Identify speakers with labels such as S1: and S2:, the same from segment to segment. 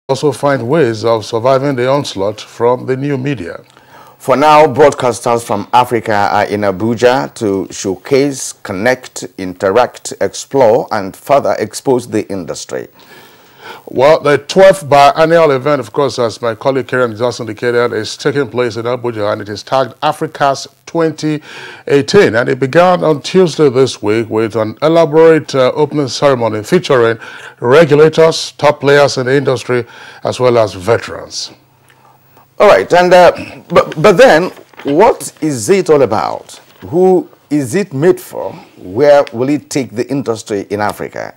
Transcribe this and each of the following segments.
S1: also find ways of surviving the onslaught from the new media.
S2: For now, broadcasters from Africa are in Abuja to showcase, connect, interact, explore, and further expose the industry.
S1: Well, the 12th biannual event, of course, as my colleague Karen just indicated, is taking place in Abuja, and it is tagged Africa's 2018. And it began on Tuesday this week with an elaborate opening ceremony featuring regulators, top players in the industry, as well as veterans.
S2: All right, and but then, what is it all about? Who is it made for? Where will it take the industry in Africa?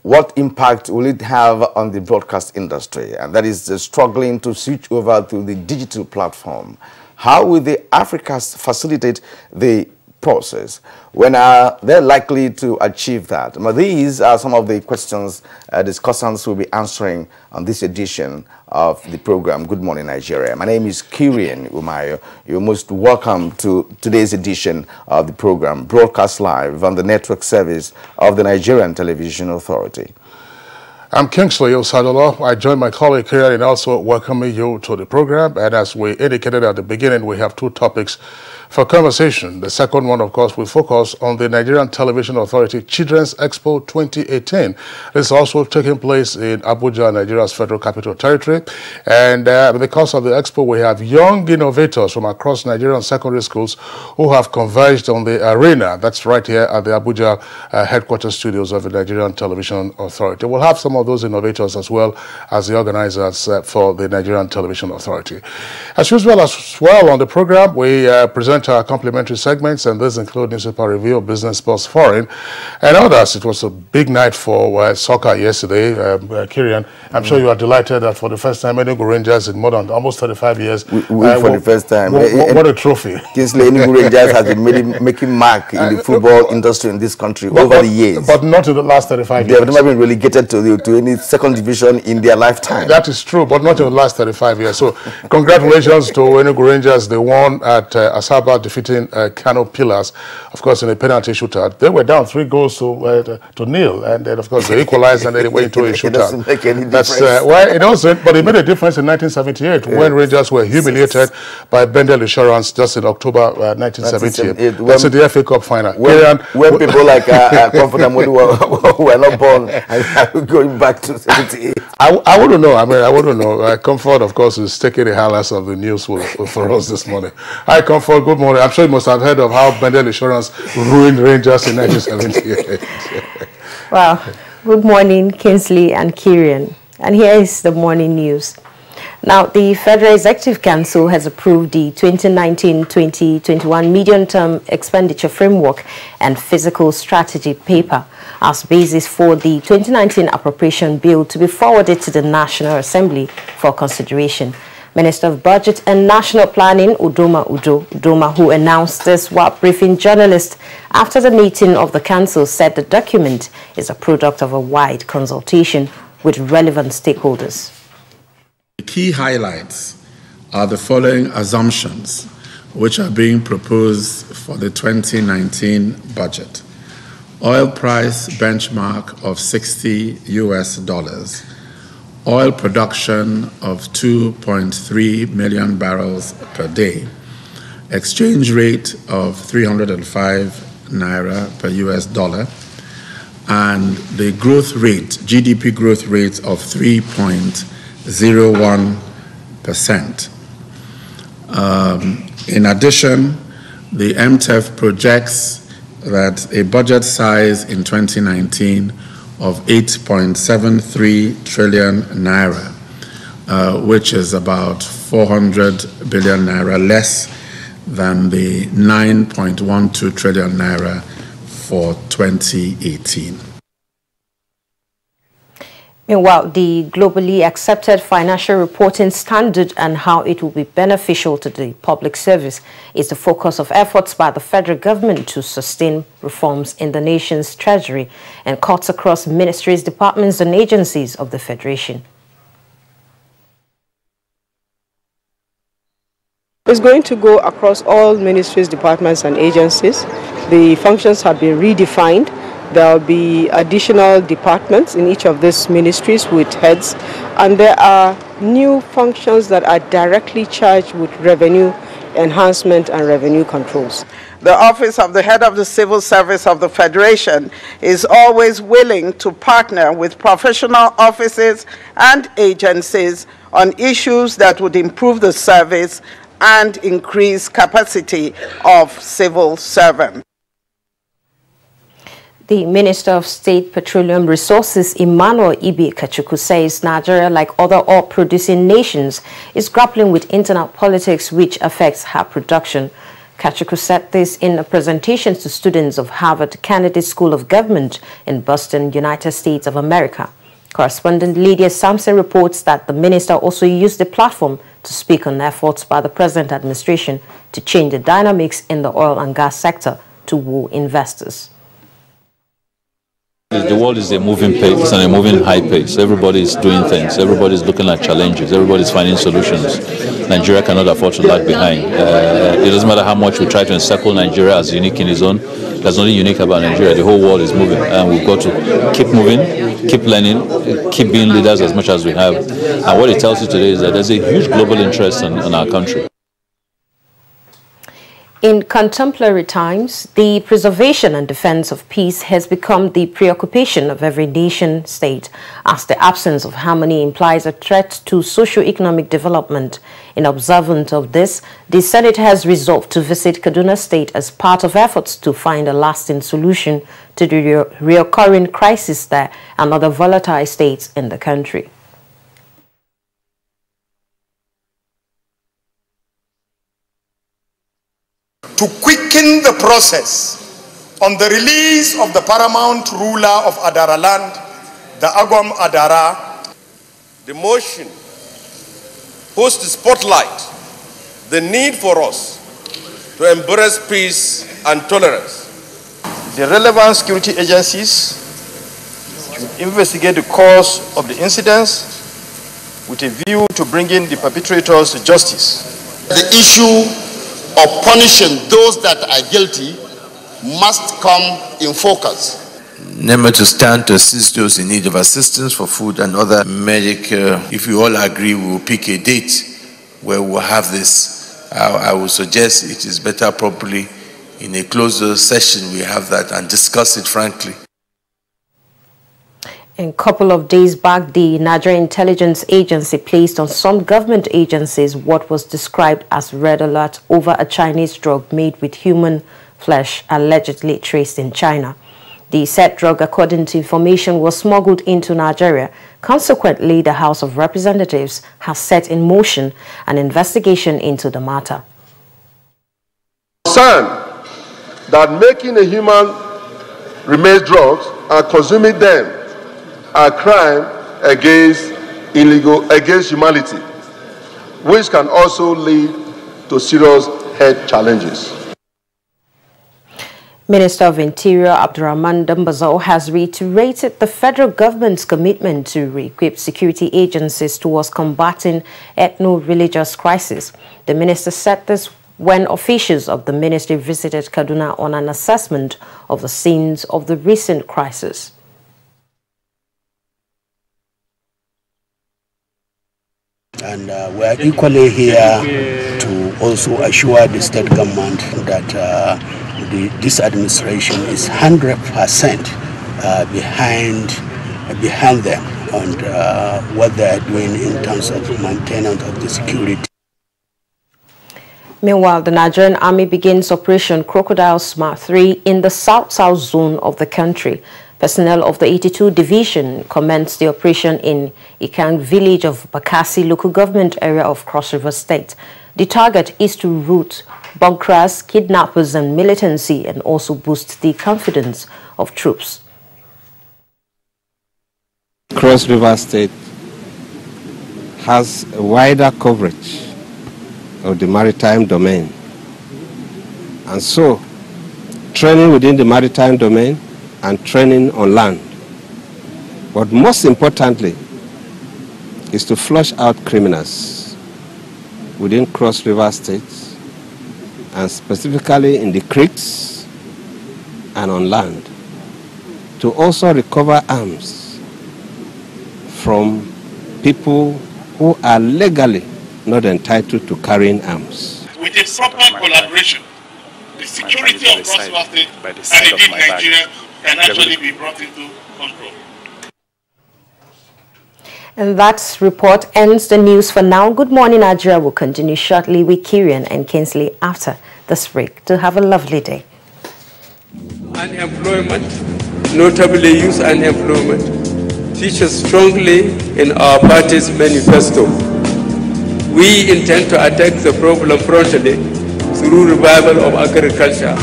S2: What impact will it have on the broadcast industry? And that is struggling to switch over to the digital platform. How will the Africans facilitate the process? When are they likely to achieve that? Now, these are some of the questions discussants will be answering on this edition of the program, Good Morning Nigeria. My name is Kirian Umayo. You're most welcome to today's edition of the program, broadcast live on the network service of the Nigerian Television Authority.
S1: I'm Kingsley Osadolo. I join my colleague here in also welcoming you to the program. And as we indicated at the beginning, we have two topics for conversation. The second one, of course, will focus on the Nigerian Television Authority Children's Expo 2018. This is also taking place in Abuja, Nigeria's Federal Capital Territory. And because of the expo, we have young innovators from across Nigerian secondary schools who have converged on the arena. That's right here at the Abuja headquarters studios of the Nigerian Television Authority. We'll have some of those innovators as well as the organizers for the Nigerian Television Authority. As usual, on the program, we present our complimentary segments, and these include newspaper review, business sports, foreign, and others. It was a big night for soccer yesterday. Kirian, I'm sure you are delighted that for the first time, Enugu Rangers in more than almost 35 years.
S2: For the first time.
S1: What a trophy.
S2: Kingsley, Enugu Rangers has been making mark in the football industry in this country over the years.
S1: But not in the last 35 years.
S2: They have never been relegated to any second division in their lifetime.
S1: That is true, but not in the last 35 years. So congratulations to Enugu Rangers. They won at Asaba, defeating Kano Pillars, of course, in a penalty shootout. They were down 3 goals to nil, and then, of course, they equalized and then they went into a shootout.
S2: It doesn't make any difference.
S1: Well, it doesn't, but it made a difference in 1978 when Rangers were humiliated by Bendel Insurance just in October 1978. That's in the FA Cup final.
S2: When people like Comfort and Modu were not born, going back to 78.
S1: I wouldn't know. I mean, I wouldn't know. Comfort, of course, is taking the highlights of the news for us this morning. Hi, Comfort. Good morning. I'm sure you must have heard of how Bendel Insurance ruined Rangers in 1978.
S3: Well, good morning, Kingsley and Kirian. And here is the morning news. Now, the Federal Executive Council has approved the 2019-2021 Medium-Term Expenditure Framework and Fiscal Strategy paper as basis for the 2019 appropriation bill to be forwarded to the National Assembly for consideration. Minister of Budget and National Planning, Udoma, who announced this while briefing journalists after the meeting of the council, said the document is a product of a wide consultation with relevant stakeholders.
S4: The key highlights are the following assumptions which are being proposed for the 2019 budget. Oil price benchmark of $60 US. Oil production of 2.3 million barrels per day. Exchange rate of 305 naira per US dollar. And the growth rate, GDP growth rate of 3.01%. In addition, the MTEF projects that a budget size in 2019 of 8.73 trillion naira, which is about 400 billion naira less than the 9.12 trillion naira for 2018.
S3: Meanwhile, the globally accepted financial reporting standard and how it will be beneficial to the public service is the focus of efforts by the federal government to sustain reforms in the nation's treasury and cuts across ministries, departments, and agencies of the Federation.
S5: It's going to go across all ministries, departments, and agencies. The functions have been redefined. There will be additional departments in each of these ministries with heads and there are new functions that are directly charged with revenue enhancement and revenue controls.
S6: The Office of the Head of the Civil Service of the Federation is always willing to partner with professional offices and agencies on issues that would improve the service and increase capacity of civil servants.
S3: The Minister of State Petroleum Resources, Emmanuel Ibe Kachuku, says Nigeria, like other oil-producing nations, is grappling with internal politics which affects her production. Kachuku said this in a presentation to students of Harvard Kennedy School of Government in Boston, United States of America. Correspondent Lydia Sampson reports that the minister also used the platform to speak on efforts by the present administration to change the dynamics in the oil and gas sector to woo investors.
S7: The world is a moving pace and a moving high pace. Everybody is doing things. Everybody is looking at challenges. Everybody is finding solutions. Nigeria cannot afford to lag behind. It doesn't matter how much we try to encircle Nigeria as unique in its own. There's nothing unique about Nigeria. The whole world is moving, and we've got to keep moving, keep learning, keep being leaders as much as we have. And what it tells you today is that there's a huge global interest in our country.
S3: In contemporary times, the preservation and defense of peace has become the preoccupation of every nation state, as the absence of harmony implies a threat to socio-economic development. In observance of this, the Senate has resolved to visit Kaduna State as part of efforts to find a lasting solution to the reoccurring crisis there and other volatile states in the country.
S8: To quicken the process on the release of the paramount ruler of Adara land, the Agwam Adara, the motion puts the spotlight the need for us to embrace peace and tolerance.
S9: The relevant security agencies should investigate the cause of the incidents with a view to bringing the perpetrators to justice.
S10: The issue of punishing those that are guilty must come in focus.
S11: Never to stand to assist those in need of assistance for food and other medical. If we all agree, we will pick a date where we'll have this. I would suggest it is better probably in a closer session we have that and discuss it frankly.
S3: A couple of days back, the Nigerian Intelligence Agency placed on some government agencies what was described as red alert over a Chinese drug made with human flesh allegedly traced in China. The said drug, according to information, was smuggled into Nigeria. Consequently, the House of Representatives has set in motion an investigation into the matter.
S12: Concerned that making a human remains drugs and consuming them are crime against humanity, which can also lead to serious health challenges.
S3: Minister of Interior Abdurrahman Dambazo has reiterated the federal government's commitment to re-equip security agencies towards combating ethno-religious crisis. The minister said this when officials of the ministry visited Kaduna on an assessment of the scenes of the recent crisis.
S13: And we are equally here to also assure the state government that this administration is 100% behind them and what they are doing in terms of maintenance of the security.
S3: Meanwhile, the Nigerian Army begins Operation Crocodile Smart 3 in the south-south zone of the country. Personnel of the 82 Division commenced the operation in Ikang village of Bakassi local government area of Cross River State. The target is to rout bunkerers, kidnappers and militancy and also boost the confidence of troops.
S14: Cross River State has a wider coverage of the maritime domain. And so, training within the maritime domain and training on land. But most importantly is to flush out criminals within Cross River States and specifically in the creeks and on land, to also recover arms from people who are legally not entitled to carrying arms.
S15: With a proper collaboration, the security of Cross-River State and indeed Nigeria can actually be brought into control.
S3: And that report ends the news for now. Good morning, Nigeria will continue shortly with Kirian and Kinsley after this break. To have a lovely day.
S16: Unemployment, notably youth unemployment, features strongly in our party's manifesto. We intend to attack the problem promptly through revival of agriculture.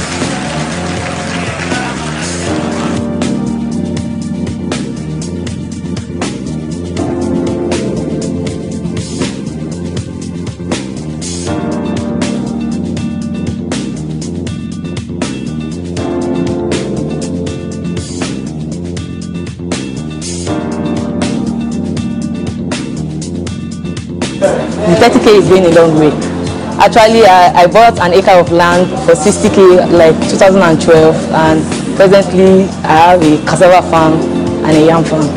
S17: The 30K is going a long way. Actually, I bought an acre of land for 60K like 2012, and presently I have a cassava farm and a yam farm.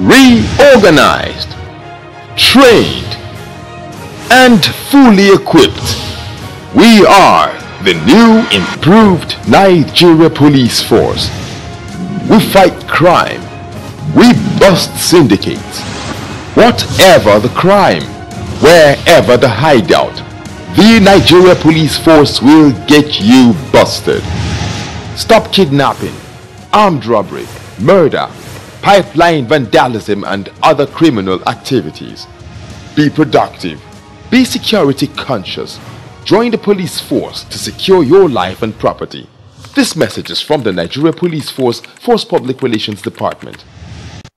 S18: Reorganized, trained, and fully equipped, we are the new improved Nigeria Police Force. We fight crime, we bust syndicates. Whatever the crime, wherever the hideout, the Nigeria Police Force will get you busted. Stop kidnapping, armed robbery, murder, pipeline vandalism and other criminal activities. Be productive. Be security conscious. Join the police force to secure your life and property. This message is from the Nigeria Police Force Public Relations Department.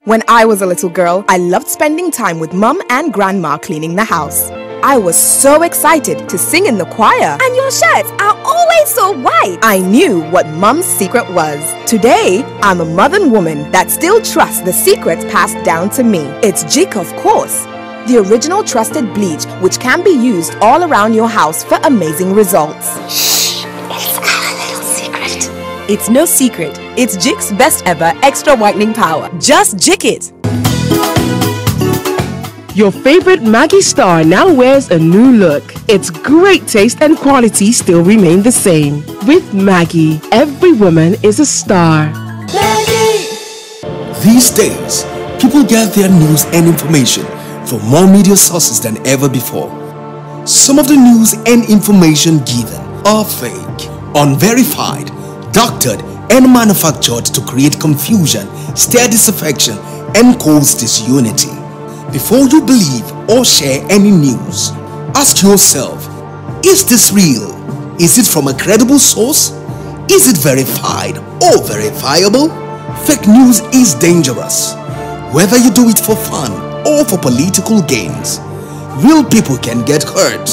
S19: When I was a little girl, I loved spending time with Mum and Grandma cleaning the house. I was so excited to sing in the choir. And your shirts are always so white. I knew what Mum's secret was. Today, I'm a modern woman that still trusts the secrets passed down to me. It's Jik, of course. The original trusted bleach, which can be used all around your house for amazing results. Shh, it's our little secret. It's no secret. It's Jik's best ever extra whitening power. Just Jik it.
S20: Your favorite Maggi star now wears a new look. Its great taste and quality still remain the same. With Maggi, every woman is a star.
S21: Maggi! These days, people get their news and information from more media sources than ever before. Some of the news and information given are fake, unverified, doctored, and manufactured to create confusion, stir disaffection, and cause disunity. Before you believe or share any news, ask yourself, is this real? Is it from a credible source? Is it verified or verifiable? Fake news is dangerous. Whether you do it for fun or for political gains, real people can get hurt.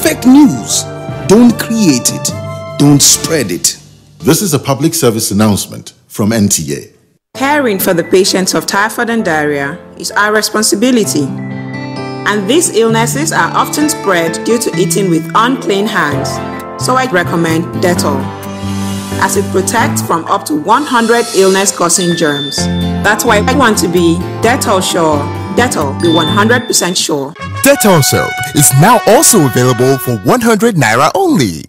S21: Fake news, don't create it, don't spread it.
S22: This is a public service announcement from NTA.
S23: Caring for the patients of typhoid and diarrhea is our responsibility, and these illnesses are often spread due to eating with unclean hands, so I recommend Dettol, as it protects from up to 100 illness-causing germs. That's why I want to be Dettol sure. Dettol, be 100% sure.
S24: Dettol soap is now also available for 100 Naira only.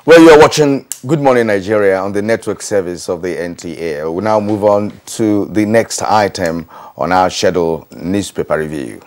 S2: Well, you're watching Good Morning Nigeria on the network service of the NTA. We'll now move on to the next item on our schedule, newspaper review.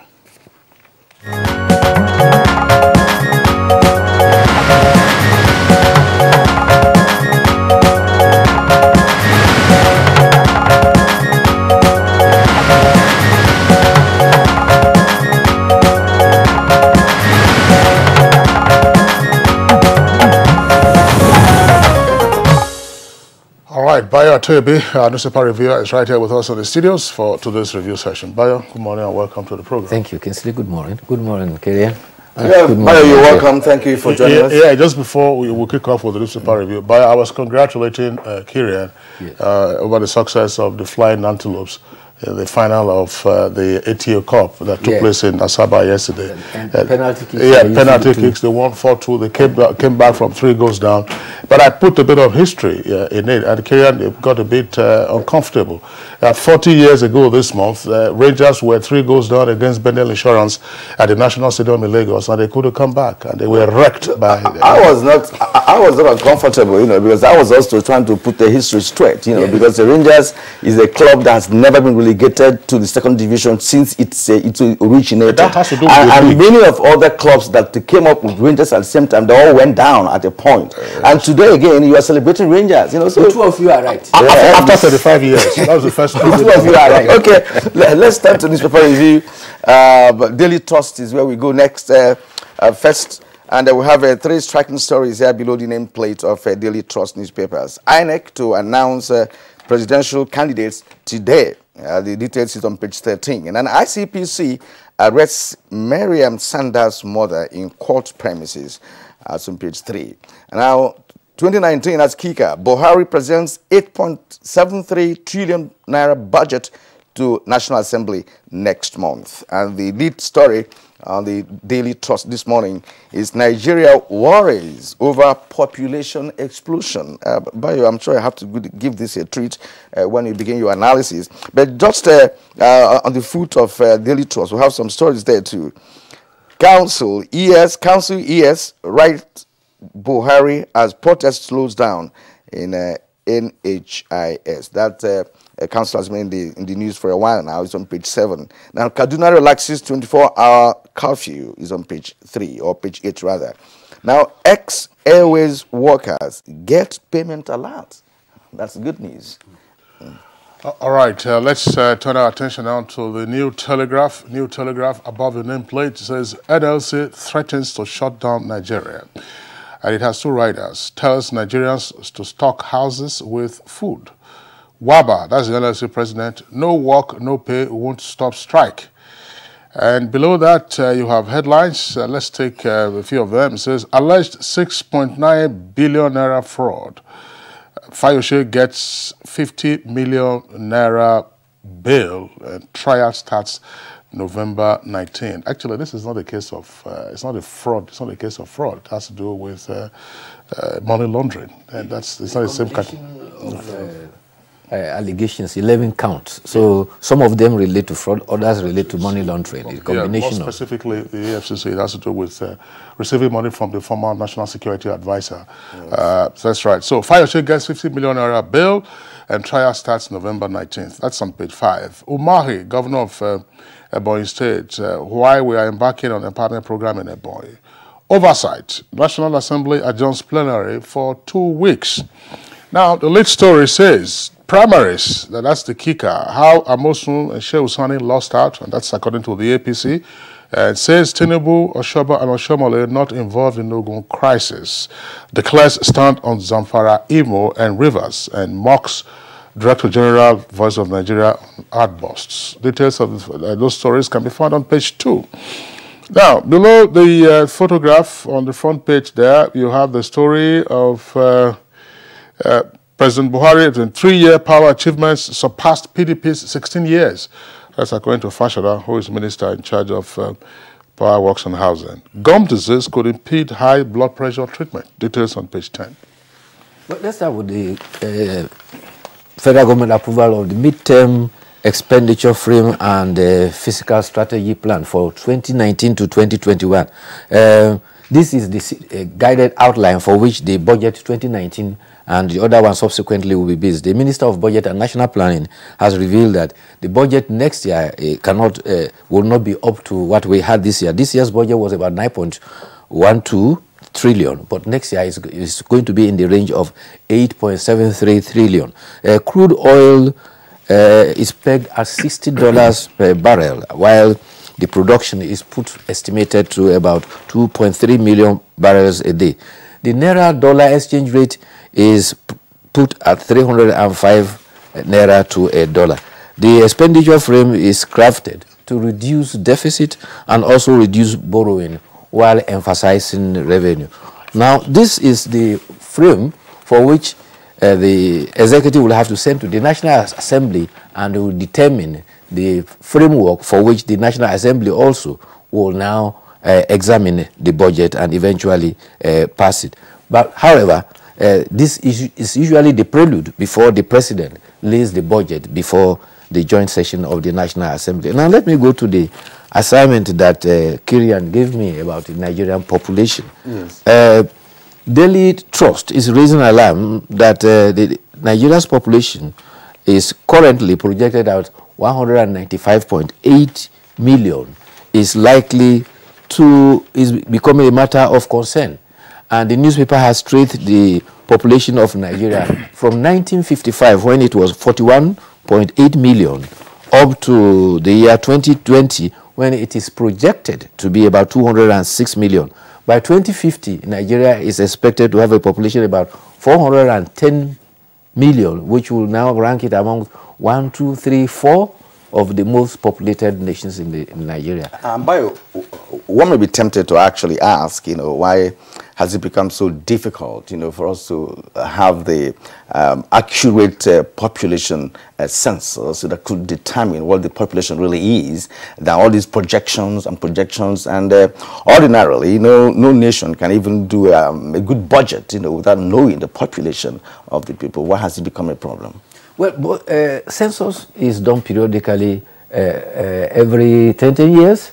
S1: right, Bayo Atoyebi, our newspaper reviewer, is right here with us in the studios for today's review session. Bayo, good morning and welcome to the program.
S4: Thank you, Kinsley. Good morning. Good morning, Kirian.
S2: Bayo, you're welcome. Thank you for joining us.
S1: Yeah, just before we kick off with the newspaper review, Bayo, I was congratulating Kirian over the success of the Flying Antelopes in the final of the ATO Cup that took place in Asaba yesterday.
S4: And penalty kicks.
S1: Penalty kicks. They won 4-2. They came back from 3 goals down. But I put a bit of history in it, and Kirian got a bit uncomfortable. 40 years ago this month, Rangers were 3 goals down against Benel Insurance at the National Stadium in Lagos, and they couldn't come back, and they were wrecked by...
S2: I was not uncomfortable, because I was also trying to put the history straight, because the Rangers is a club that's never been relegated to the second division since it originated.
S1: That has to do with
S2: and many of other clubs that came up with Rangers at the same time, they all went down at a point. And today again, you are celebrating Rangers. So
S4: the 2 of you are right.
S1: After 35 years, that was the first time.
S2: The 2 of you are right. Okay, let's start to newspaper review. Daily Trust is where we go next. First, and we have 3 striking stories here below the nameplate of Daily Trust newspapers. INEC to announce presidential candidates today. The details is on page 13. And an ICPC arrests Miriam Sanders' mother in court premises. That's on page 3. And now, 2019 as kicker, Buhari presents 8.73 trillion naira budget to National Assembly next month. And the lead story on the Daily Trust this morning is Nigeria worries over population explosion. Bayo, I'm sure I have to give this a treat when you begin your analysis. But just on the foot of Daily Trust, we have some stories there too. Council ES right Buhari as protest slows down in NHIS. That council has been in the news for a while now. It's on page 7. Now, Kaduna relaxes 24-hour curfew is on page 3, or page 8 rather. Now, ex-airways workers get payment alert. That's good news.
S1: All right, let's turn our attention now to the New Telegraph. New Telegraph above the nameplate says NLC threatens to shut down Nigeria. And it has 2 riders. Tells Nigerians to stock houses with food. Waba, that's the NLC president, no work, no pay, won't stop strike. And below that, you have headlines. Let's take a few of them. It says, alleged 6.9 billion naira fraud. Fayose gets 50 million naira bail, and trial starts November 19. Actually, this is not a case of, it's not a fraud, it's not a case of fraud. It has to do with money laundering. And it's not the same kind of...
S4: allegations, 11 counts. So some of them relate to fraud, others relate to money laundering. A combination
S1: more specifically, the AFCC, it has to do with receiving money from the former National Security Advisor. Yes. That's right. So Fayose gets 50 million naira bail, and trial starts November 19th. That's on page 5. Umahi, governor of Ebonyi State, why we are embarking on an empowerment program in Ebonyi. Oversight, National Assembly adjourns plenary for 2 weeks. Now, the lead story says, primaries, that's the kicker, how Amosun and Shehu Sani lost out, and that's according to the APC. It says Tinubu, Oshoba, and Oshomole not involved in Ogun crisis. Declares stand on Zamfara, Imo, and Rivers, and mocks Director General, Voice of Nigeria, outbursts. Details of those stories can be found on page 2. Now, below the photograph on the front page there, you have the story of President Buhari in 3-year power achievements surpassed PDP's 16 years. That's according to Fashola, who is minister in charge of power works and housing. Gum disease could impede high blood pressure treatment. Details on page 10.
S4: Well, let's start with the federal government approval of the midterm expenditure frame and fiscal strategy plan for 2019 to 2021. This is the guided outline for which the budget 2019 and the other one subsequently will be based. The Minister of Budget and National Planning has revealed that the budget next year will not be up to what we had this year. This year's budget was about 9.12 trillion, but next year is going to be in the range of 8.73 trillion. Crude oil is pegged at $60 per barrel, while the production is estimated to about 2.3 million barrels a day. The Naira-dollar exchange rate is put at 305 naira to a dollar. The expenditure frame is crafted to reduce deficit and also reduce borrowing while emphasizing revenue. Now, this is the frame for which the executive will have to send to the National Assembly, and will determine the framework for which the National Assembly also will now examine the budget and eventually pass it. But however, this is usually the prelude before the president lays the budget before the joint session of the National Assembly. Now let me go to the assignment that Kirian gave me about the Nigerian population.
S2: Yes.
S4: Daily Trust is raising alarm that the Nigeria's population is currently projected at 195.8 million, is likely to becoming a matter of concern. And the newspaper has traced the population of Nigeria from 1955, when it was 41.8 million, up to the year 2020, when it is projected to be about 206 million. By 2050, Nigeria is expected to have a population about 410 million, which will now rank it among 1, 2, 3, 4 of the most populated nations in Nigeria.
S2: Bayo, one may be tempted to actually ask, why has it become so difficult, for us to have the accurate population census that could determine what the population really is, than all these projections, and ordinarily, no nation can even do a good budget, without knowing the population of the people. Why has it become a problem?
S4: Well, census is done periodically every 10 years.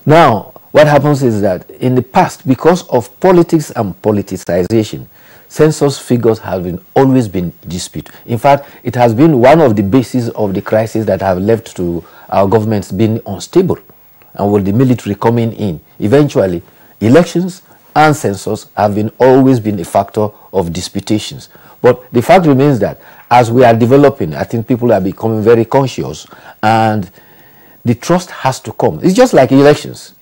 S4: Now, what happens is that in the past, because of politics and politicization, census figures have always been disputed. In fact, it has been one of the bases of the crisis that have led to our governments being unstable, and with the military coming in. Eventually, elections and census have always been a factor of disputations. But the fact remains that as we are developing, I think people are becoming very conscious, and the trust has to come. It's just like elections.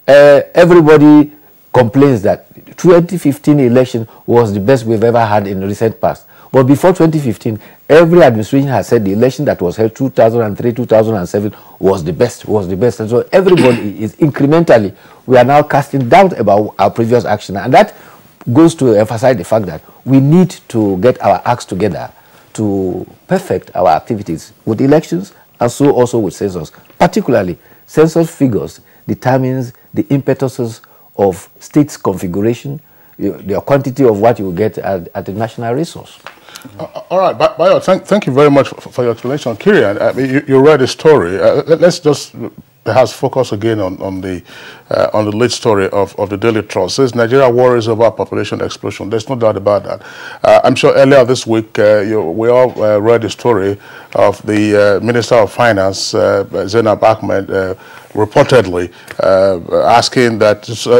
S4: Everybody complains that 2015 election was the best we've ever had in the recent past. But before 2015, every administration has said the election that was held 2003, 2007 was the best, And so everybody is incrementally, we are now casting doubt about our previous action. And that goes to emphasize the fact that we need to get our acts together to perfect our activities with elections, and so also with census. Particularly, census figures determines the impetuses of states' configuration, the quantity of what you get at the national resource.
S1: All right, Bayo, thank you very much for your explanation. Kirian, you read the story. Let's just perhaps focus again on the lead story of the Daily Trust. It says Nigeria worries over population explosion. There's no doubt about that. I'm sure earlier this week we all read the story of the Minister of Finance, Zainab Ahmed, reportedly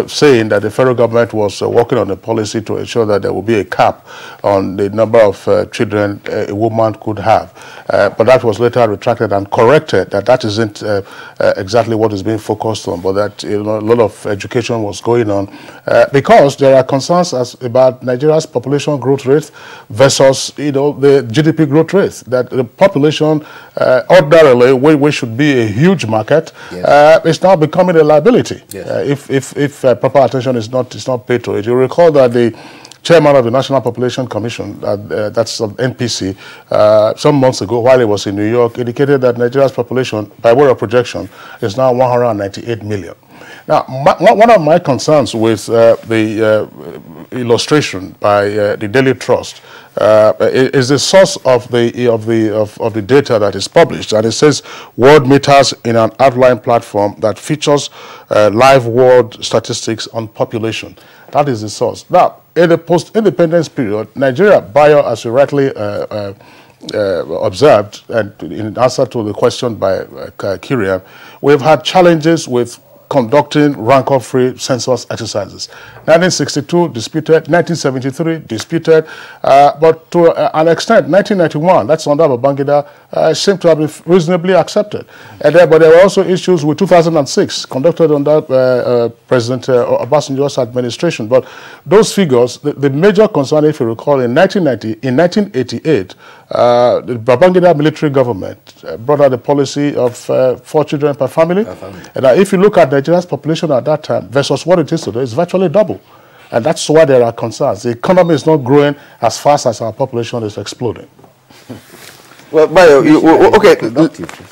S1: saying that the federal government was working on a policy to ensure that there will be a cap on the number of children a woman could have. But that was later retracted and corrected that isn't exactly what is being focused on, but that a lot of education was going on because there are concerns about Nigeria's population growth rate versus the GDP growth rate. That the population ordinarily we should be a huge market. Yes. It's now becoming a liability. Yes. If proper attention is not paid to it. You recall that the chairman of the National Population Commission, that's NPC, some months ago while he was in New York, indicated that Nigeria's population, by way of projection, is now 198 million. Now, one of my concerns with the illustration by the Daily Trust is the source of the data that is published, and it says world meters in an outline platform that features live world statistics on population. That is the source. Now, in the post-independence period, Nigeria, Bayo, as you rightly observed, and in answer to the question by Kirian, we've had challenges with conducting rancor-free census exercises. 1962 disputed, 1973 disputed, but to an extent, 1991, that's under Babangida, seemed to have been reasonably accepted. And but there were also issues with 2006, conducted under President Obasanjo's administration. But those figures, the major concern, if you recall, in 1988, the Babangida military government brought out the policy of 4 children per family. And if you look at Nigeria's population at that time versus what it is today, it's virtually double. And that's why there are concerns. The economy is not growing as fast as our population is exploding.
S2: Well, Bayo, okay,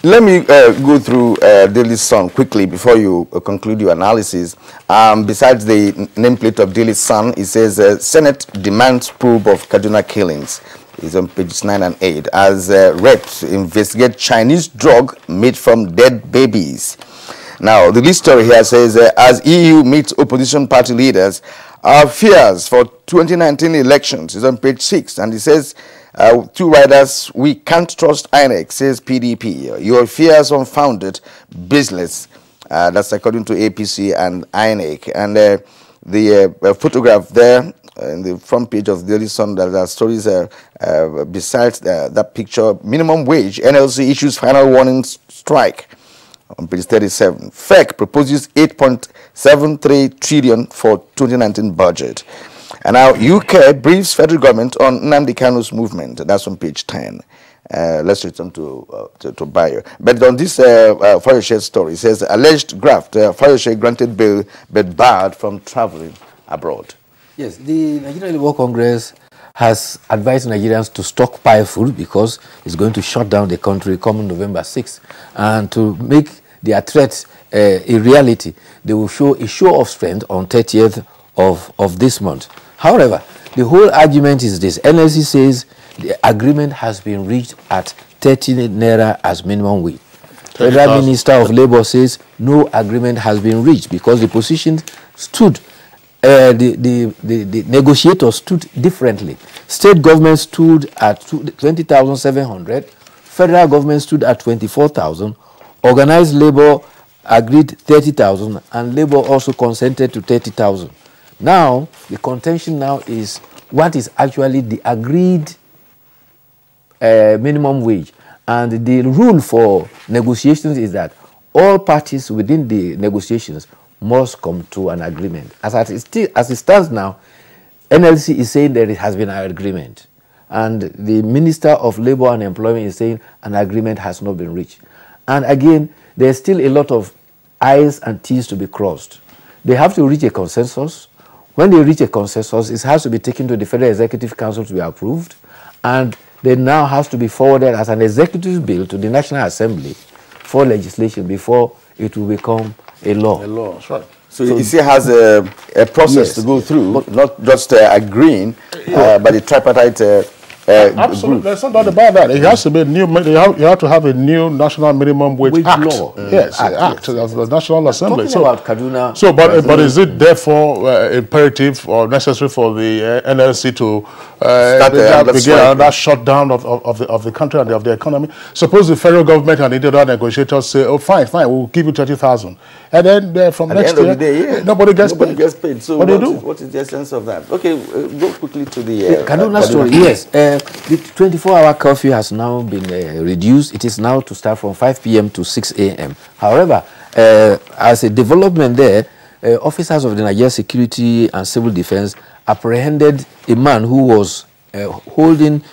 S2: let me go through Daily Sun quickly before you conclude your analysis. Besides the nameplate of Daily Sun, it says Senate demands probe of Kaduna killings. It's on pages 9 and 8. As reps investigate Chinese drug made from dead babies. Now, the lead story here says, as EU meets opposition party leaders, our fears for 2019 elections is on page 6. And it says, 2 riders, we can't trust INEC, says PDP. Your fears unfounded, business. That's according to APC and INEC. And the photograph there in the front page of the Daily Sun, there are stories besides that picture. Minimum wage, NLC issues final warning strike. On page 37, FEC proposes 8.73 trillion for 2019 budget. And now UK briefs federal government on Nnamdi Kanu's movement. That's on page 10. Let's return to Bayo. But on this Fayose story, it says alleged graft, Fayose granted bail but barred from traveling abroad.
S4: Yes, the Nigerian Labour Congress has advised Nigerians to stockpile food because it's going to shut down the country coming November 6th. And to make their threat a reality, they will show a show of strength on 30th of this month. However, the whole argument is this. NLC says the agreement has been reached at 30 naira as minimum wage. Federal Minister of Labour says no agreement has been reached because the position stood, the negotiators stood differently. State government stood at 20,700, federal government stood at 24,000, organized labor agreed 30,000, and labor also consented to 30,000. Now, the contention now is what is actually the agreed minimum wage. And the rule for negotiations is that all parties within the negotiations must come to an agreement. As it stands now, NLC is saying that it has been an agreement. And the Minister of Labor and Employment is saying an agreement has not been reached. And again, there's still a lot of I's and T's to be crossed. They have to reach a consensus. When they reach a consensus, it has to be taken to the Federal Executive Council to be approved, and then now has to be forwarded as an executive bill to the National Assembly for legislation before it will become a law.
S1: A law, that's right.
S2: So it still has a process to go through, but not just agreeing, but the tripartite
S1: absolutely,
S2: group.
S1: there's no doubt about that. It has to be a new. You have to have a new national minimum wage act.
S4: Law.
S1: Yes, act of the National Assembly.
S4: Talking about Kaduna.
S1: So, but is it therefore imperative or necessary for the NLC to begin another shutdown of the country and of the economy? Suppose the federal government and the other negotiators say, "Oh, fine, we'll give you 30,000," and then from next year, nobody gets paid.
S2: So
S1: what do you do?
S2: What is the essence of that? Okay, go quickly to the
S4: Kaduna story. Yes. The 24-hour curfew has now been reduced. It is now to start from 5 p.m. to 6 a.m. However, as a development there, officers of the Nigerian Security and Civil Defense apprehended a man who was holding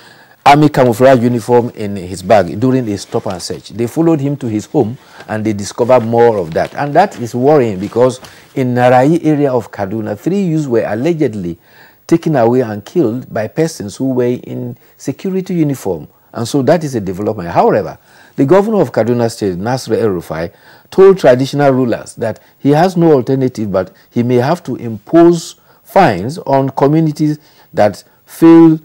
S4: army camouflage uniform in his bag during a stop and search. They followed him to his home and they discovered more of that. And that is worrying because in Narai area of Kaduna, 3 youths were allegedly taken away and killed by persons who were in security uniform. And so that is a development. However, the governor of Kaduna State, Nasir El-Rufai, told traditional rulers that he has no alternative, but he may have to impose fines on communities that fail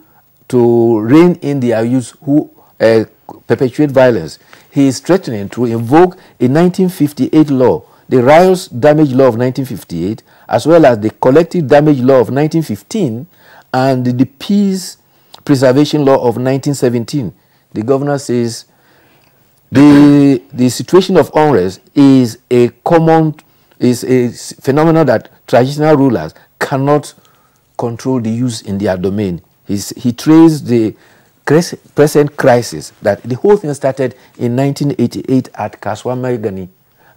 S4: to rein in their youth who perpetuate violence. He is threatening to invoke a 1958 law, the Riots Damage Law of 1958, as well as the Collective Damage Law of 1915 and the Peace Preservation Law of 1917. The governor says the situation of unrest is a common is a phenomenon that traditional rulers cannot control the use in their domain. He traced the present crisis, that the whole thing started in 1988 at Kaswamagani,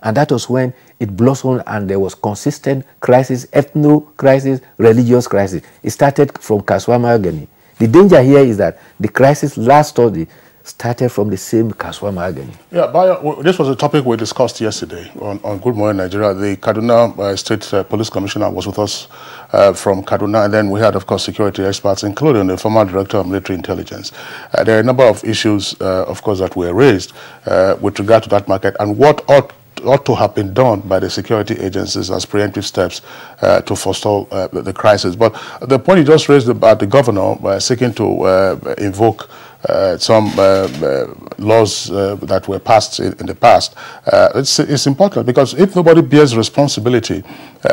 S4: and that was when it blossomed and there was consistent crisis, ethno-crisis, religious crisis. It started from Kaswamagani. The danger here is that the crisis last study started from the same Kaswamagani.
S1: Yeah, this was a topic we discussed yesterday on Good Morning Nigeria. The Kaduna State Police Commissioner was with us from Kaduna, and then we had, of course, security experts, including the former Director of Military Intelligence. There are a number of issues, of course, that were raised with regard to that market and what ought to have been done by the security agencies as preemptive steps to forestall the crisis. But the point you just raised about the governor seeking to invoke some laws that were passed in the past, it's important, because if nobody bears responsibility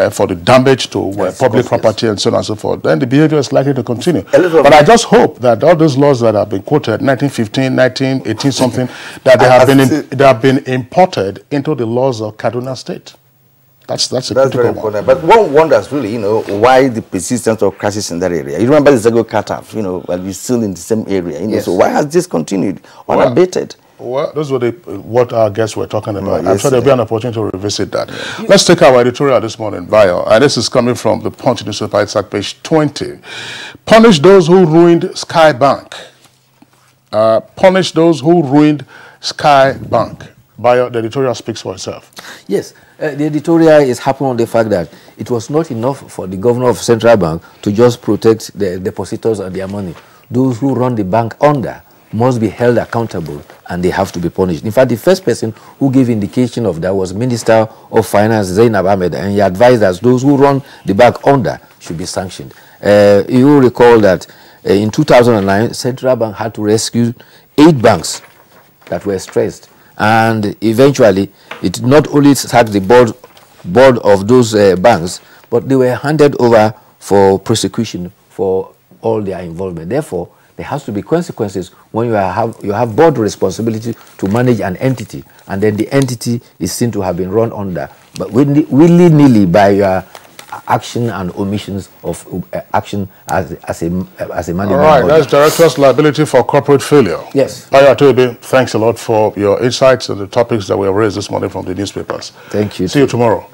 S1: for the damage to public property and so on and so forth, then the behavior is likely to continue. But I just hope that all those laws that have been quoted, 1915, 1918 something, that they have been imported into the laws of Kaduna State. That's very
S2: important. But one wonders really, why the persistence of crisis in that area. You remember the Zago cutoff, and we're still in the same area,
S1: Yes.
S2: So why has this continued unabated?
S1: Well, those were what our guests were talking about. I'm sure there'll be an opportunity to revisit that. Let's take our editorial this morning, Bio. And this is coming from the Punch newspaper. It's at page 20. Punish those who ruined Sky Bank. Punish those who ruined Sky Bank. Bio, the editorial speaks for itself.
S4: Yes, the editorial is happy on the fact that it was not enough for the governor of Central Bank to just protect the depositors and their money. Those who run the bank under must be held accountable, and they have to be punished. In fact, the first person who gave indication of that was Minister of Finance Zainab Ahmed, and he advised us those who run the bank under should be sanctioned. You will recall that in 2009, Central Bank had to rescue 8 banks that were stressed. And eventually, it not only sacked the board of those banks, but they were handed over for prosecution for all their involvement. Therefore, there has to be consequences when you have board responsibility to manage an entity, and then the entity is seen to have been run under, but willy-nilly by your action and omissions of action as a management.
S1: All right,
S4: body.
S1: that's director's liability for corporate failure.
S4: Yes.
S1: Ayatobe, thanks a lot for your insights and the topics that were raised this morning from the newspapers.
S4: Thank you.
S1: See you tomorrow.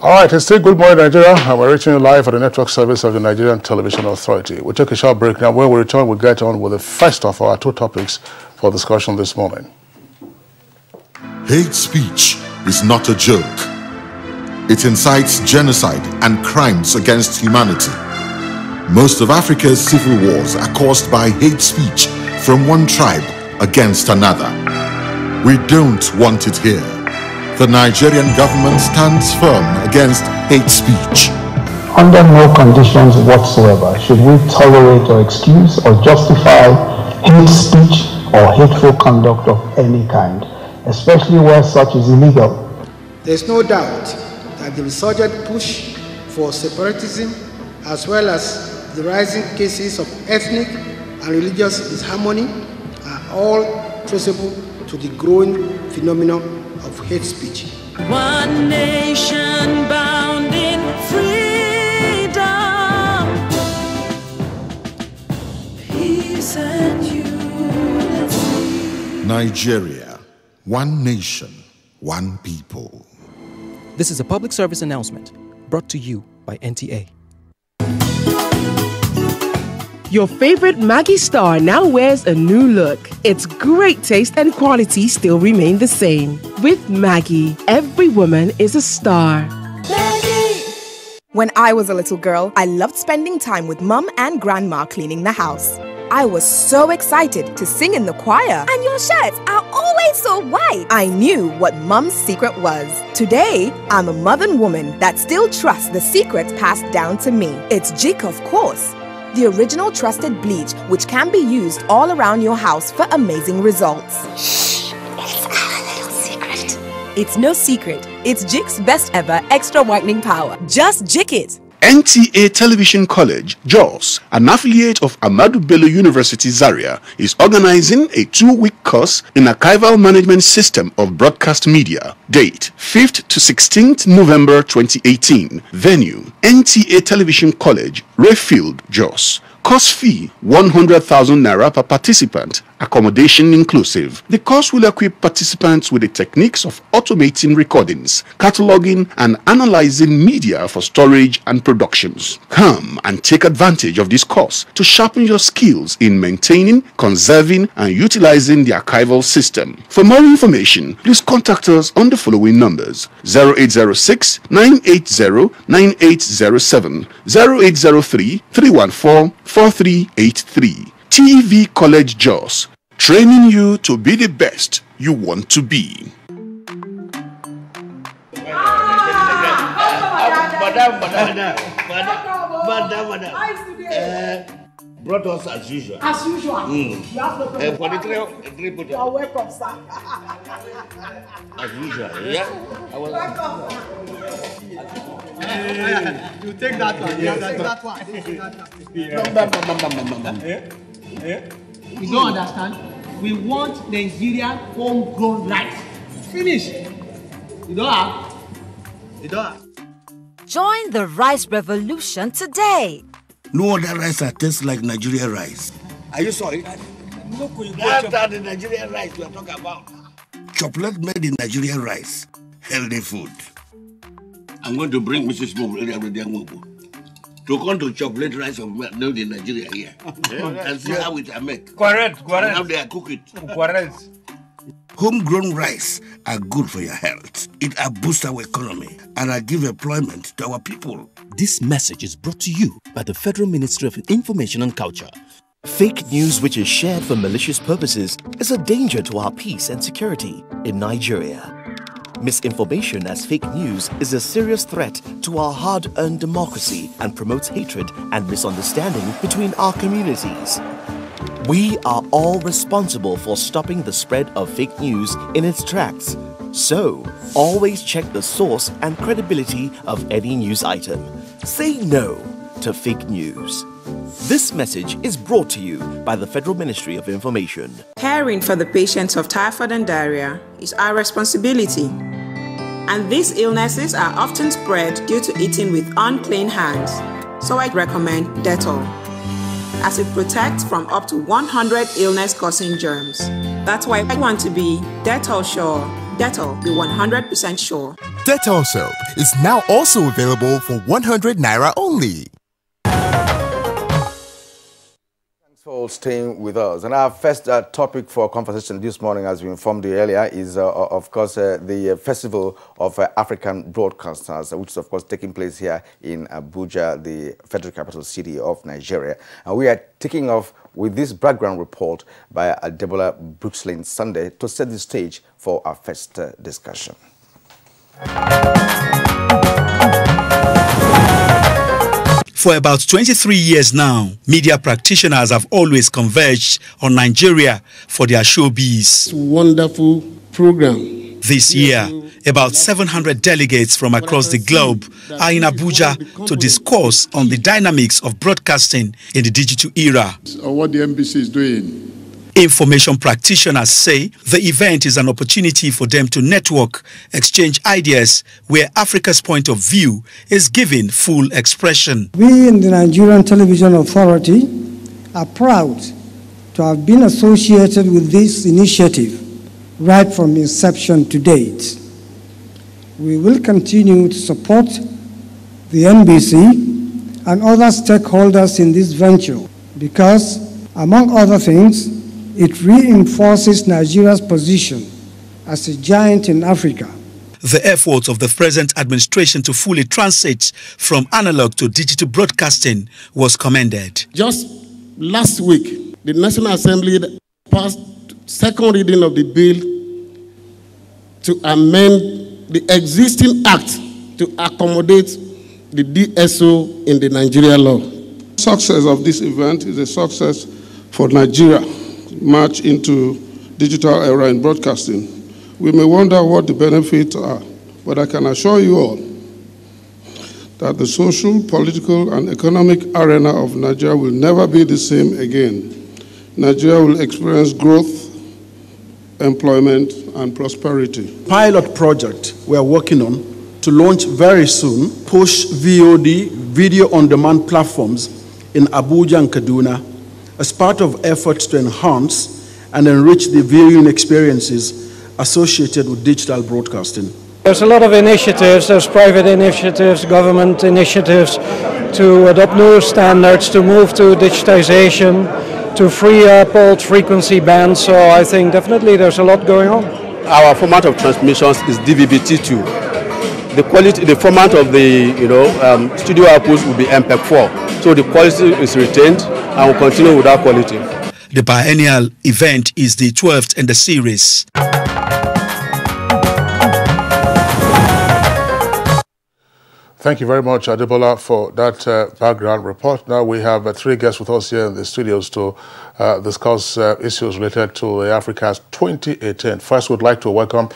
S1: All right, it's still Good Morning Nigeria, and we're reaching you live for the network service of the Nigerian Television Authority. We'll take a short break now. When we return, we'll get on with the first of our 2 topics for discussion this morning.
S22: Hate speech is not a joke. It incites genocide and crimes against humanity. Most of Africa's civil wars are caused by hate speech from one tribe against another. We don't want it here. The Nigerian government stands firm against hate speech.
S5: Under no conditions whatsoever should we tolerate or excuse or justify hate speech or hateful conduct of any kind, especially where such is illegal.
S6: There's no doubt that the resurgent push for separatism, as well as the rising cases of ethnic and religious disharmony, are all traceable to the growing phenomenon of hate speech.
S7: One nation bound in freedom, peace and unity.
S22: Nigeria, one nation, one people.
S8: This is a public service announcement brought to you by NTA.
S20: Your favorite Maggi star now wears a new look. Its great taste and quality still remain the same. With Maggi, every woman is a star.
S19: When I was a little girl, I loved spending time with Mum and Grandma cleaning the house. I was so excited to sing in the choir. And your shirts are always so white. I knew what Mum's secret was. Today, I'm a modern woman that still trusts the secrets passed down to me. It's Jik, of course. The original trusted bleach, which can be used all around your house for amazing results.
S25: Shh, it's our little secret.
S19: It's no secret. It's Jik's best ever extra whitening power. Just Jik it.
S9: NTA Television College, Jos, an affiliate of Ahmadu Bello University, Zaria, is organizing a 2-week course in Archival Management System of Broadcast Media. Date, 5th to 16th November 2018. Venue, NTA Television College, Rayfield, Jos. Course fee, 100,000 naira per participant, accommodation inclusive. The course will equip participants with the techniques of automating recordings, cataloging, and analyzing media for storage and productions. Come and take advantage of this course to sharpen your skills in maintaining, conserving, and utilizing the archival system. For more information, please contact us on the following numbers: 0806 980 9807, 0803 314 4383. TV College Jos, training you to be the best you want to be.
S10: Brought us as usual.
S11: As usual. You have no problem.
S10: For the three put
S11: you are welcome, sir.
S10: As usual, yeah?
S11: You take that one. You take that one. You don't understand? We want Nigerian homegrown rice. Finish. You don't have? You don't have?
S12: Join the rice revolution today.
S10: No other rice that tastes like Nigerian rice. Are you sorry? That's the Nigerian rice we are talking about. Chocolate made in Nigerian rice. Healthy food. I'm going to bring Mrs. Mobu to come to chocolate rice of made in Nigeria here. And see how it are made.
S13: Correct.
S10: And how they cook it.
S13: Correct.
S10: Homegrown rice are good for your health. It boosts our economy and give employment to our people.
S26: This message is brought to you by the Federal Ministry of Information and Culture. Fake news which is shared for malicious purposes is a danger to our peace and security in Nigeria. Misinformation as fake news is a serious threat to our hard-earned democracy and promotes hatred and misunderstanding between our communities. We are all responsible for stopping the spread of fake news in its tracks. So, always check the source and credibility of any news item. Say no to fake news. This message is brought to you by the Federal Ministry of Information.
S23: Caring for the patients of typhoid and diarrhea is our responsibility. And these illnesses are often spread due to eating with unclean hands. So I recommend Dettol, as it protects from up to 100 illness-causing germs. That's why I want to be Dettol sure. Dettol, be 100% sure.
S24: Dettol soap is now also available for 100 naira only.
S2: Thanks for staying with us. And our first topic for conversation this morning, as we informed you earlier, is of course the Festival of African Broadcasters, which is of course taking place here in Abuja, the federal capital city of Nigeria. And we are taking off with this background report by Deborah Brookslyn Sunday to set the stage for our first discussion.
S27: For about 23 years now, media practitioners have always converged on Nigeria for their showbiz.
S28: Wonderful program.
S27: This year, about 700 delegates from across the globe are in Abuja to discuss on the dynamics of broadcasting in the digital era.
S28: Or what the NBC is doing.
S27: Information practitioners say the event is an opportunity for them to network, exchange ideas, where Africa's point of view is given full expression.
S29: We in the Nigerian Television Authority are proud to have been associated with this initiative right from inception to date. We will continue to support the NBC and other stakeholders in this venture because, among other things, it reinforces Nigeria's position as a giant in Africa.
S27: The efforts of the present administration to fully transit from analog to digital broadcasting was commended.
S28: Just last week, the National Assembly passed second reading of the bill to amend the existing act to accommodate the DSO in the Nigeria law. Success of this event is a success for Nigeria. March into digital era in broadcasting. We may wonder what the benefits are, but I can assure you all that the social, political, and economic arena of Nigeria will never be the same again. Nigeria will experience growth, employment, and prosperity.
S3: Pilot project we are working on to launch very soon, push VOD, video on-demand platforms in Abuja and Kaduna as part of efforts to enhance and enrich the viewing experiences associated with digital broadcasting.
S4: There's a lot of initiatives, there's private initiatives, government initiatives to adopt new standards, to move to digitization, to free up old frequency bands, so I think definitely there's a lot going on.
S13: Our format of transmissions is DVB-T2. The format of the studio outputs will be MPEG-4, so the quality is retained and will continue with that quality.
S27: The biennial event is the 12th in the series.
S1: Thank you very much, Adebola, for that background report. Now we have 3 guests with us here in the studios to discuss issues related to the Africa's 2018. First, we'd like to welcome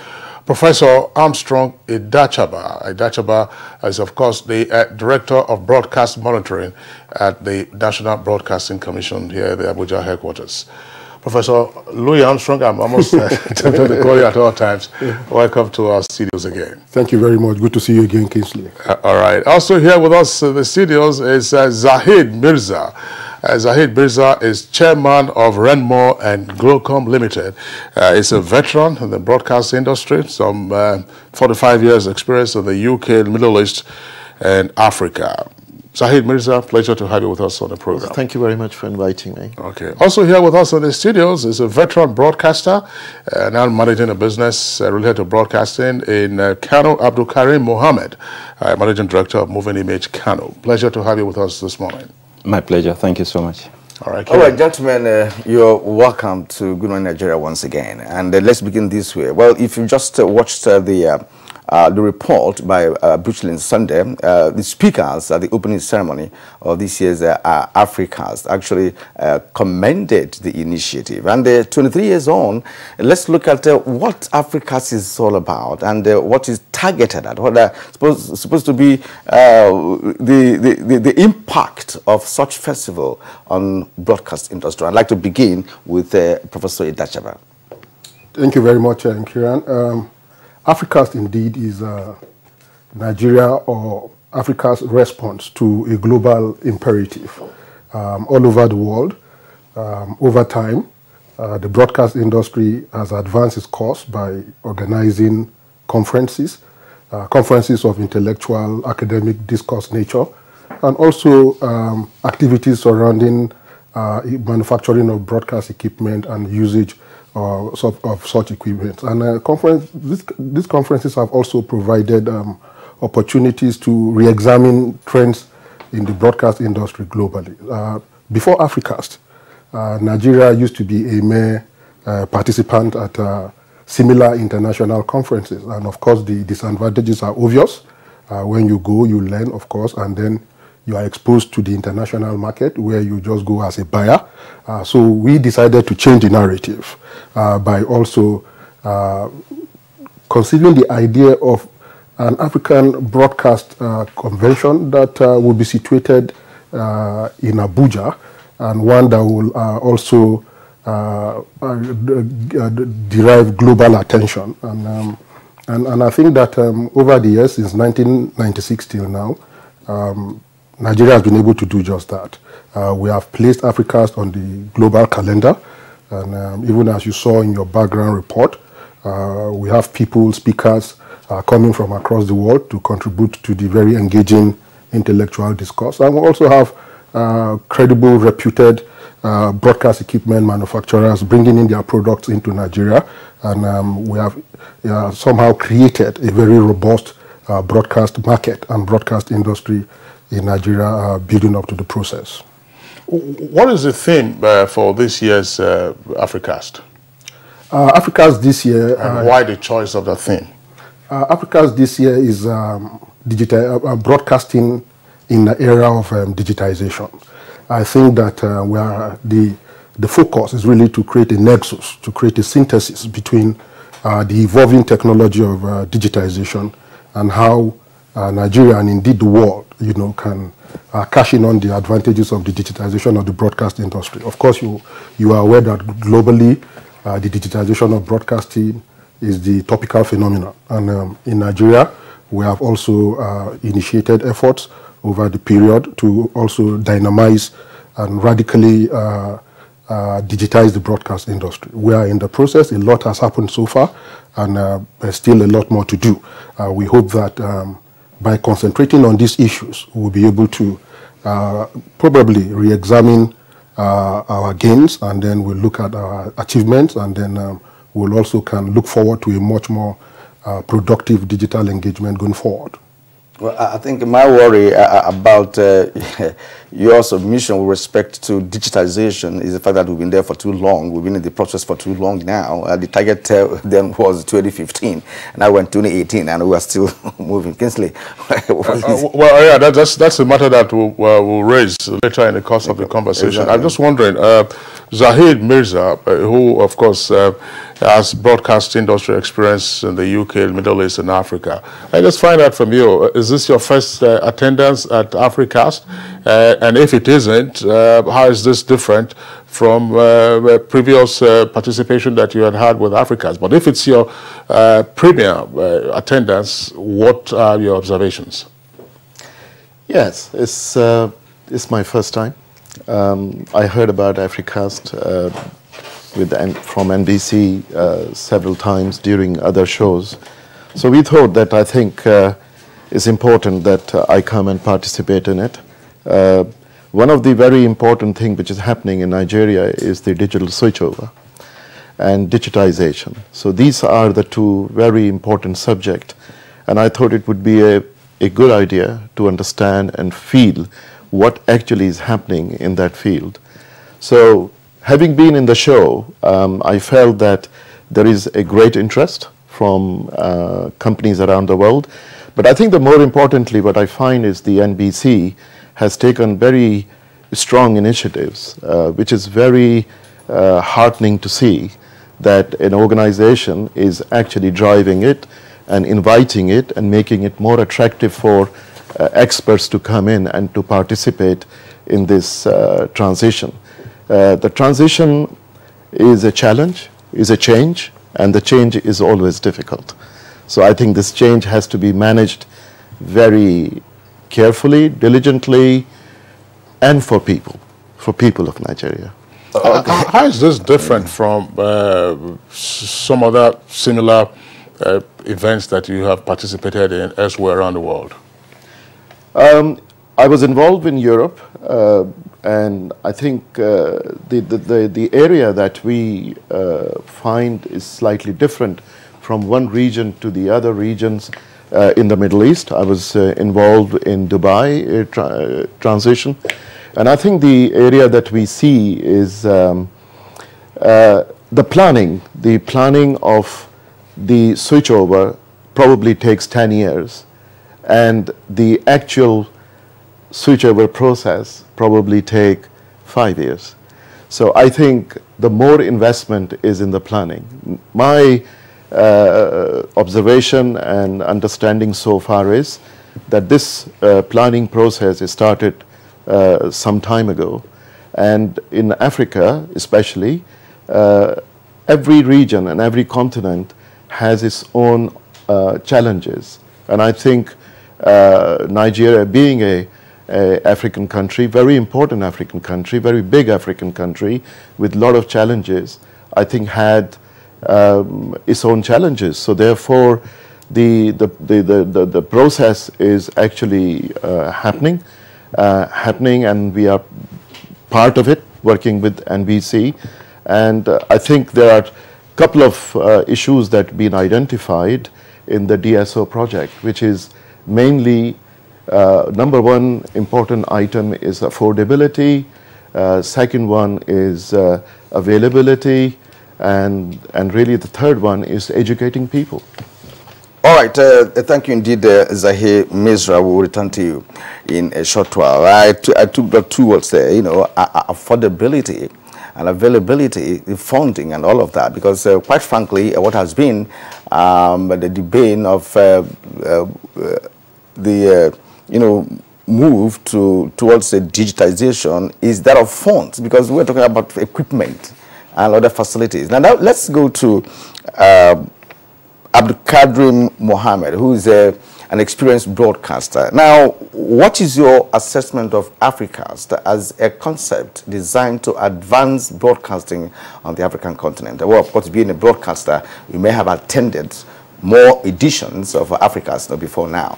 S1: Professor Armstrong Idachaba. Idachaba is, of course, the Director of Broadcast Monitoring at the National Broadcasting Commission here at the Abuja headquarters. Professor Louis Armstrong, I'm almost tempted to call you at all times. Welcome to our studios again.
S14: Thank you very much. Good to see you again, Kingsley.
S1: All right. Also here with us in the studios is Zahid Mirza. Zahid Mirza is chairman of Renmore and Glocom Limited. He's a veteran in the broadcast industry, some 45 years experience in the UK, Middle East, and Africa. Zahid Mirza, pleasure to have you with us on the program.
S15: Thank you very much for inviting me.
S1: Okay. Also here with us in the studios is a veteran broadcaster, now managing a business related to broadcasting in Kano, Abdul Karim Mohammed, Managing Director of Moving Image Kano. Pleasure to have you with us this morning.
S16: My pleasure. Thank you so much.
S1: All right,
S2: gentlemen, you're welcome to Good Morning Nigeria once again. And let's begin this way. Well, if you just watched the report by Buchlin Sunday, the speakers at the opening ceremony of this year's Africast actually commended the initiative. And 23 years on, let's look at what Africast is all about and what is targeted at, what are supposed to be the impact of such festival on broadcast industry. I'd like to begin with Professor Idachaba.
S14: Thank you very much, Kiran. Africast indeed is Nigeria or Africa's response to a global imperative. All over the world, over time, the broadcast industry has advanced its course by organizing conferences, conferences of intellectual, academic discourse nature, and also activities surrounding manufacturing of broadcast equipment and usage of such equipment. And these conferences have also provided opportunities to re-examine trends in the broadcast industry globally. Before Africast, Nigeria used to be a mere participant at similar international conferences. And of course, the disadvantages are obvious. When you go, you learn, of course, and then you are exposed to the international market where you just go as a buyer. So we decided to change the narrative by also considering the idea of an African broadcast convention that will be situated in Abuja, and one that will also derive global attention. And I think that over the years, since 1996 till now, Nigeria has been able to do just that. We have placed Africast on the global calendar, and even as you saw in your background report, we have people, speakers coming from across the world to contribute to the very engaging intellectual discourse. And we also have credible, reputed broadcast equipment manufacturers bringing in their products into Nigeria, and we have somehow created a very robust broadcast market and broadcast industry in Nigeria building up to the process.
S1: What is the theme for this year's Africast?
S14: Africast this year...
S1: and why the choice of the theme?
S14: Africast this year is broadcasting in the era of digitization. I think that the focus is really to create a nexus, to create a synthesis between the evolving technology of digitization and how Nigeria and indeed the world, can cash in on the advantages of the digitization of the broadcast industry. Of course, you are aware that globally, the digitization of broadcasting is the topical phenomenon. And in Nigeria, we have also initiated efforts over the period to also dynamize and radically digitize the broadcast industry. We are in the process. A lot has happened so far, and there's still a lot more to do. We hope that by concentrating on these issues, we'll be able to probably re-examine our gains, and then we'll look at our achievements, and then we'll also can look forward to a much more productive digital engagement going forward.
S2: Well, I think my worry about your submission with respect to digitization is the fact that we've been there for too long. We've been in the process for too long now. The target then was 2015, and now we're in 2018, and we are still moving. Kinsley?
S1: Well, yeah, that's a matter that we'll raise later in the course of the conversation. Exactly. I'm just wondering, Zahid Mirza, who, of course, has broadcast industry experience in the UK, Middle East, and Africa. I just find out from you, is this your first attendance at Africast? And if it isn't, how is this different from previous participation that you had with Africast? But if it's your premier attendance, what are your observations?
S5: Yes, it's my first time. I heard about Africast from NBC several times during other shows. So we thought that I think it's important that I come and participate in it. One of the very important things which is happening in Nigeria is the digital switchover and digitization. So these are the two very important subjects, and I thought it would be a good idea to understand and feel what actually is happening in that field. So having been in the show, I felt that there is a great interest from companies around the world. But I think the more importantly, what I find is the NBC has taken very strong initiatives, which is very heartening to see that an organization is actually driving it and inviting it and making it more attractive for experts to come in and to participate in this transition. The transition is a challenge, is a change, and the change is always difficult. So I think this change has to be managed very carefully, diligently, and for people of Nigeria.
S1: How is this different from some other similar events that you have participated in elsewhere around the world?
S5: I was involved in Europe, and I think the area that we find is slightly different from one region to the other regions in the Middle East. I was involved in Dubai transition, and I think the area that we see is the planning. The planning of the switchover probably takes 10 years, and the actual switchover process probably take 5 years. So I think the more investment is in the planning. My observation and understanding so far is that this planning process is started some time ago, and in Africa especially, every region and every continent has its own challenges, and I think Nigeria, being a African country, very important African country, very big African country with a lot of challenges, I think had its own challenges. So therefore, the process is actually happening, and we are part of it, working with NBC. And I think there are a couple of issues that have been identified in the DSO project, which is mainly number one important item is affordability, second one is availability, and really the third one is educating people.
S2: All right, thank you indeed, Zahir Mirza. We will return to you in a short while. I took the two words there, affordability and availability, the funding and all of that, because quite frankly, what has been the debate of the move towards the digitization is that of funds, because we're talking about equipment and other facilities. Now let's go to Abdulkarim Mohammed, who is an experienced broadcaster. Now, what is your assessment of Africast as a concept designed to advance broadcasting on the African continent? Well, of course, being a broadcaster, you may have attended more editions of Africast before now.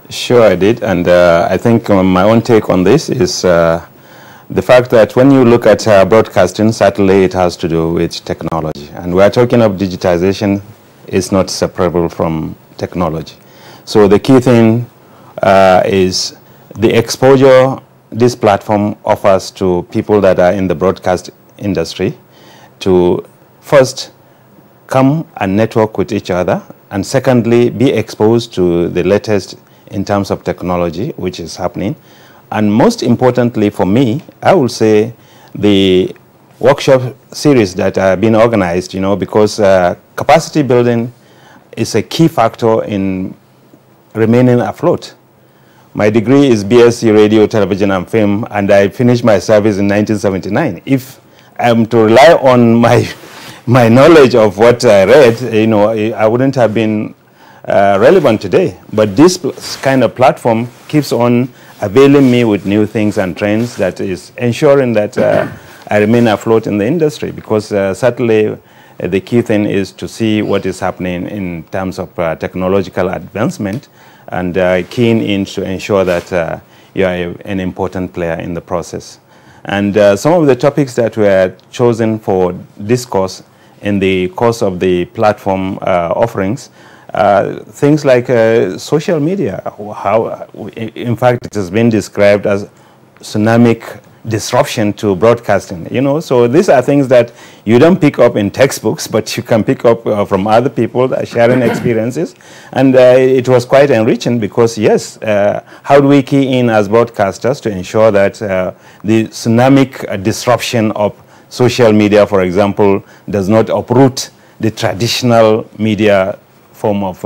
S16: Sure, I did, and I think my own take on this is the fact that when you look at broadcasting, certainly it has to do with technology. And we're talking of digitization is not separable from technology. So the key thing is the exposure this platform offers to people that are in the broadcast industry to first come and network with each other, and secondly, be exposed to the latest in terms of technology, which is happening. And most importantly for me, I will say the workshop series that have been organized, because capacity building is a key factor in remaining afloat. My degree is BSc Radio, Television and Film, and I finished my service in 1979. If I'm to rely on my knowledge of what I read, I wouldn't have been relevant today. But this kind of platform keeps on availing me with new things and trends that is ensuring that I remain afloat in the industry, because certainly the key thing is to see what is happening in terms of technological advancement and keying in to ensure that you are an important player in the process. And some of the topics that were chosen for discourse in the course of the platform offerings, things like social media, how in fact it has been described as tsunamic disruption to broadcasting, so these are things that you don't pick up in textbooks, but you can pick up from other people that are sharing experiences. And it was quite enriching, because yes, how do we key in as broadcasters to ensure that the tsunamic disruption of social media, for example, does not uproot the traditional media form of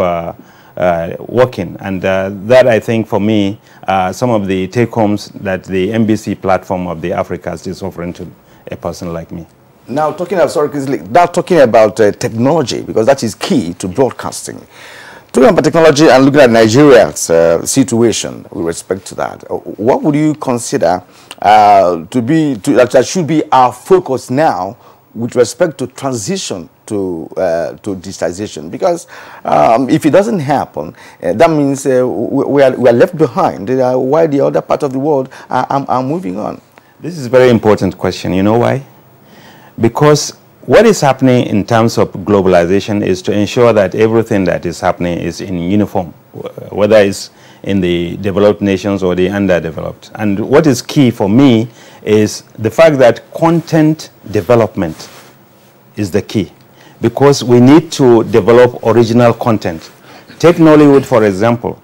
S16: working. And that, I think, for me, some of the take-homes that the NBC platform of the Africast is offering to a person like me.
S2: Now, talking about technology, because that is key to broadcasting. Talking about technology and looking at Nigeria's situation with respect to that, what would you consider that should be our focus now with respect to transition to digitization? Because if it doesn't happen, that means we are left behind while the other part of the world are moving on.
S16: This is a very important question. You know why? Because what is happening in terms of globalization is to ensure that everything that is happening is in uniform, whether it's in the developed nations or the underdeveloped. And what is key for me is the fact that content development is the key, because we need to develop original content. Take Nollywood, for example.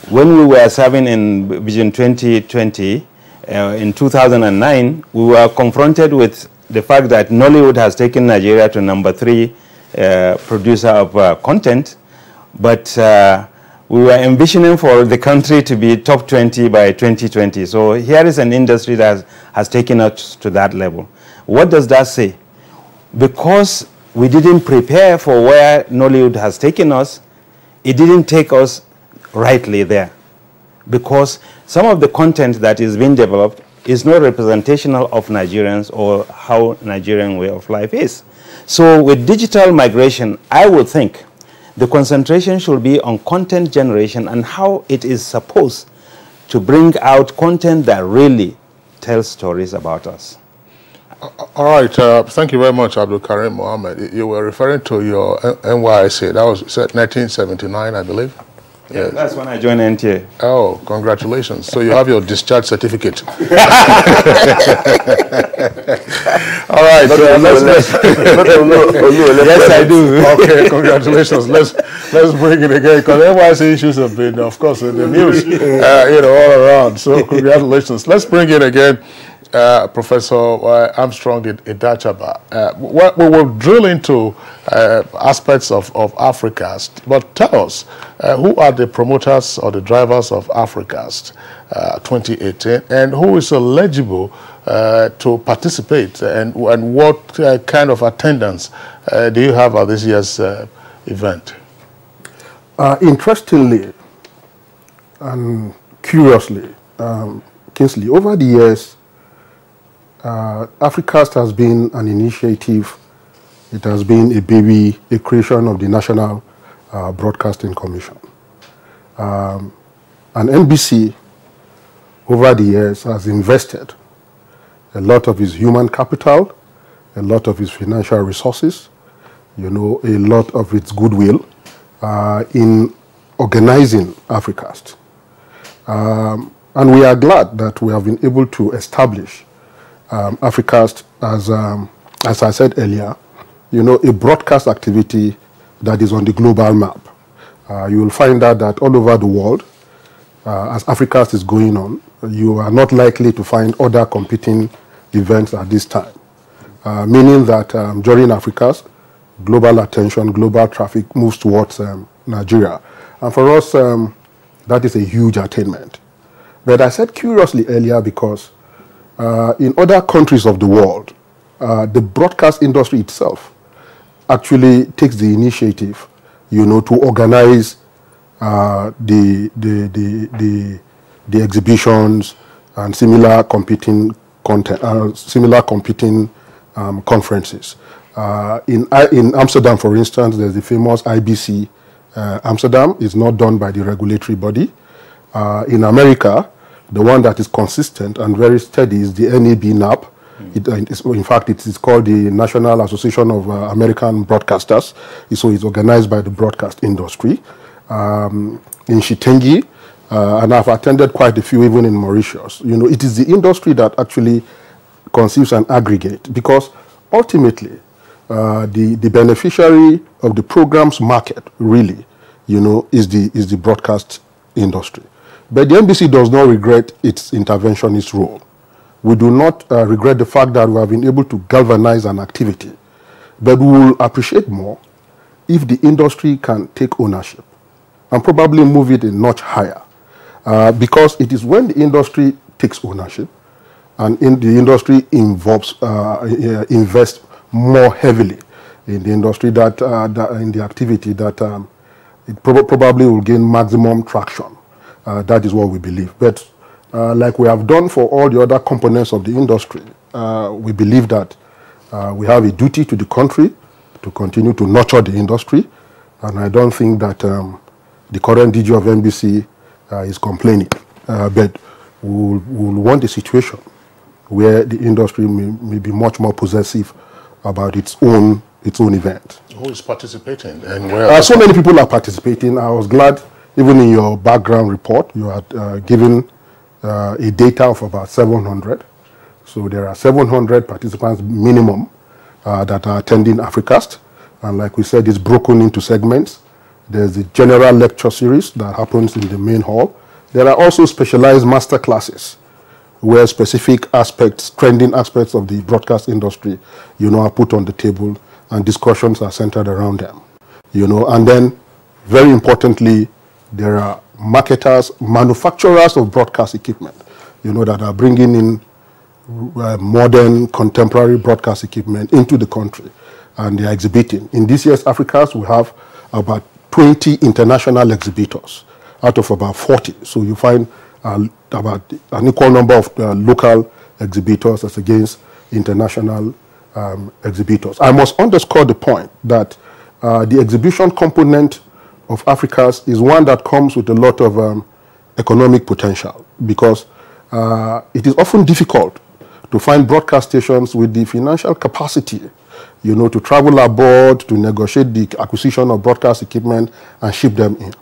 S16: When we were serving in Vision 2020, in 2009, we were confronted with the fact that Nollywood has taken Nigeria to #3 producer of content, but we were envisioning for the country to be top 20 by 2020. So here is an industry that has taken us to that level. What does that say? Because we didn't prepare for where Nollywood has taken us, it didn't take us rightly there. Because some of the content that is being developed is not representational of Nigerians or how Nigerian way of life is. So with digital migration, I would think the concentration should be on content generation and how it is supposed to bring out content that really tells stories about us.
S1: All right, thank you very much, Abdulkarim Mohammed. You were referring to your NYSC. That was 1979, I believe.
S16: Yeah, that's when I joined NTA.
S1: Oh, congratulations. So you have your discharge certificate. All right,
S16: yes, I do.
S1: Okay, congratulations. Let's bring it again, because NYSC issues have been, of course, in the news, all around. So congratulations. Let's bring it again. Professor Armstrong Idachaba. We will drill into aspects of Africast, but tell us, who are the promoters or the drivers of Africast 2018, and who is eligible to participate, and what kind of attendance do you have at this year's event?
S14: Interestingly and curiously, Kingsley, over the years, Africast has been an initiative. It has been a baby, a creation of the National Broadcasting Commission. And NBC, over the years, has invested a lot of its human capital, a lot of its financial resources, a lot of its goodwill in organizing Africast. And we are glad that we have been able to establish Africast as I said earlier, a broadcast activity that is on the global map. You will find out that all over the world, as Africast is going on, you are not likely to find other competing events at this time. Meaning that during Africast, global attention, global traffic moves towards Nigeria. And for us, that is a huge attainment. But I said curiously earlier because in other countries of the world, the broadcast industry itself actually takes the initiative, to organize the exhibitions and similar competing content, similar competing conferences. In Amsterdam, for instance, there's the famous IBC Amsterdam. It's not done by the regulatory body. In America, the one that is consistent and very steady is the NAB. In fact, it is called the National Association of American Broadcasters. So it's organized by the broadcast industry. In Shitengi, and I've attended quite a few even in Mauritius. It is the industry that actually conceives an aggregate, because ultimately the beneficiary of the program's market really, is the broadcast industry. But the NBC does not regret its interventionist role. We do not regret the fact that we have been able to galvanize an activity, but we will appreciate more if the industry can take ownership and probably move it a notch higher. Because it is when the industry takes ownership and the industry invests more heavily in the industry, in the activity, that it probably will gain maximum traction. That is what we believe. But like we have done for all the other components of the industry, we believe that we have a duty to the country to continue to nurture the industry. And I don't think that the current DG of NBC is complaining. But we will want a situation where the industry may be much more possessive about its own event.
S1: Who is participating and where?
S14: So many people are participating. I was glad, even in your background report, you had given a data of about 700. So there are 700 participants minimum that are attending Africast. And like we said, it's broken into segments. There's the general lecture series that happens in the main hall. There are also specialized master classes where specific aspects, trending aspects of the broadcast industry, are put on the table and discussions are centered around them. And then, very importantly, there are marketers, manufacturers of broadcast equipment, that are bringing in modern, contemporary broadcast equipment into the country, and they are exhibiting. In this year's Africast, we have about 20 international exhibitors out of about 40. So you find about an equal number of local exhibitors as against international exhibitors. I must underscore the point that the exhibition component of Africast is one that comes with a lot of economic potential, because it is often difficult to find broadcast stations with the financial capacity, to travel abroad, to negotiate the acquisition of broadcast equipment and ship them in.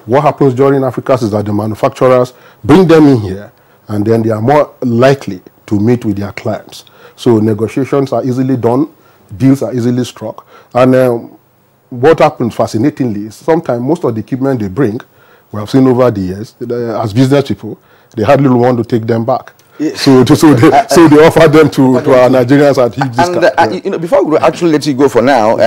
S14: What happens during Africast is that the manufacturers bring them in here, and then they are more likely to meet with their clients. So negotiations are easily done, deals are easily struck, and what happens fascinatingly is sometimes most of the equipment they bring, we have seen over the years, as business people, they hardly want to take them back. So they offer them to our Nigerians at huge discount.
S2: And you know, before we actually let you go for now,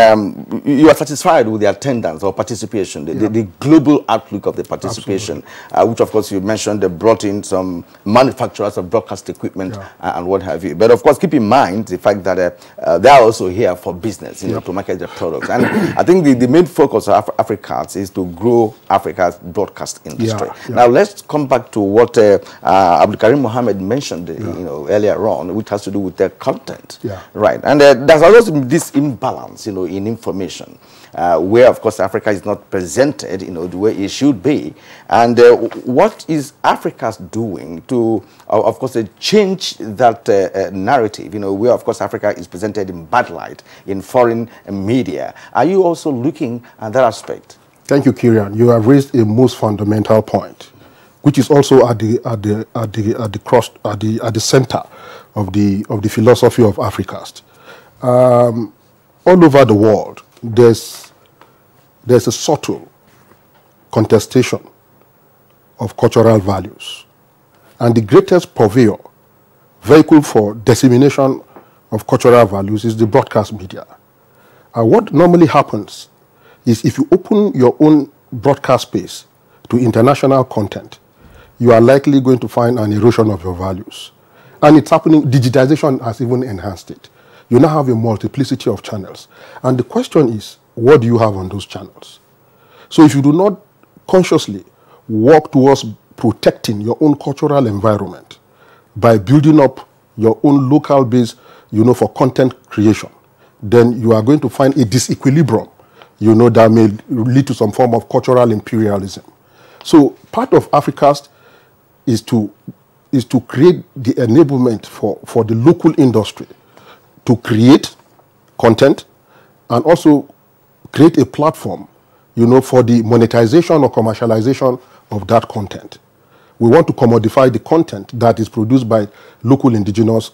S2: you are satisfied with the attendance or participation, the global outlook of the participation, which of course you mentioned they brought in some manufacturers of broadcast equipment and what have you. But of course, keep in mind the fact that they are also here for business, you know, to market their products. And I think the main focus of Africans is to grow Africa's broadcast industry. Now let's come back to what Abdul Karim Mohammed mentioned, you know, earlier on, which has to do with their content, right? And there's always this imbalance, you know, in information, where of course Africa is not presented, you know, the way it should be. And what is Africa doing to, of course, change that narrative? You know, where of course Africa is presented in bad light in foreign media. Are you also looking at that aspect?
S14: Thank you, Kieran. You have raised a most fundamental point, which is also at the center of the philosophy of Africast. All over the world, there's a subtle contestation of cultural values, and the greatest purveyor, vehicle for dissemination of cultural values is the broadcast media. What normally happens is if you open your own broadcast space to international content, you are likely going to find an erosion of your values. And it's happening. Digitization has even enhanced it. You now have a multiplicity of channels. And the question is, what do you have on those channels? So if you do not consciously work towards protecting your own cultural environment by building up your own local base, you know, for content creation, then you are going to find a disequilibrium, you know, that may lead to some form of cultural imperialism. So part of Africast is to create the enablement for the local industry to create content and also create a platform, you know, for the monetization or commercialization of that content. We want to commodify the content that is produced by local indigenous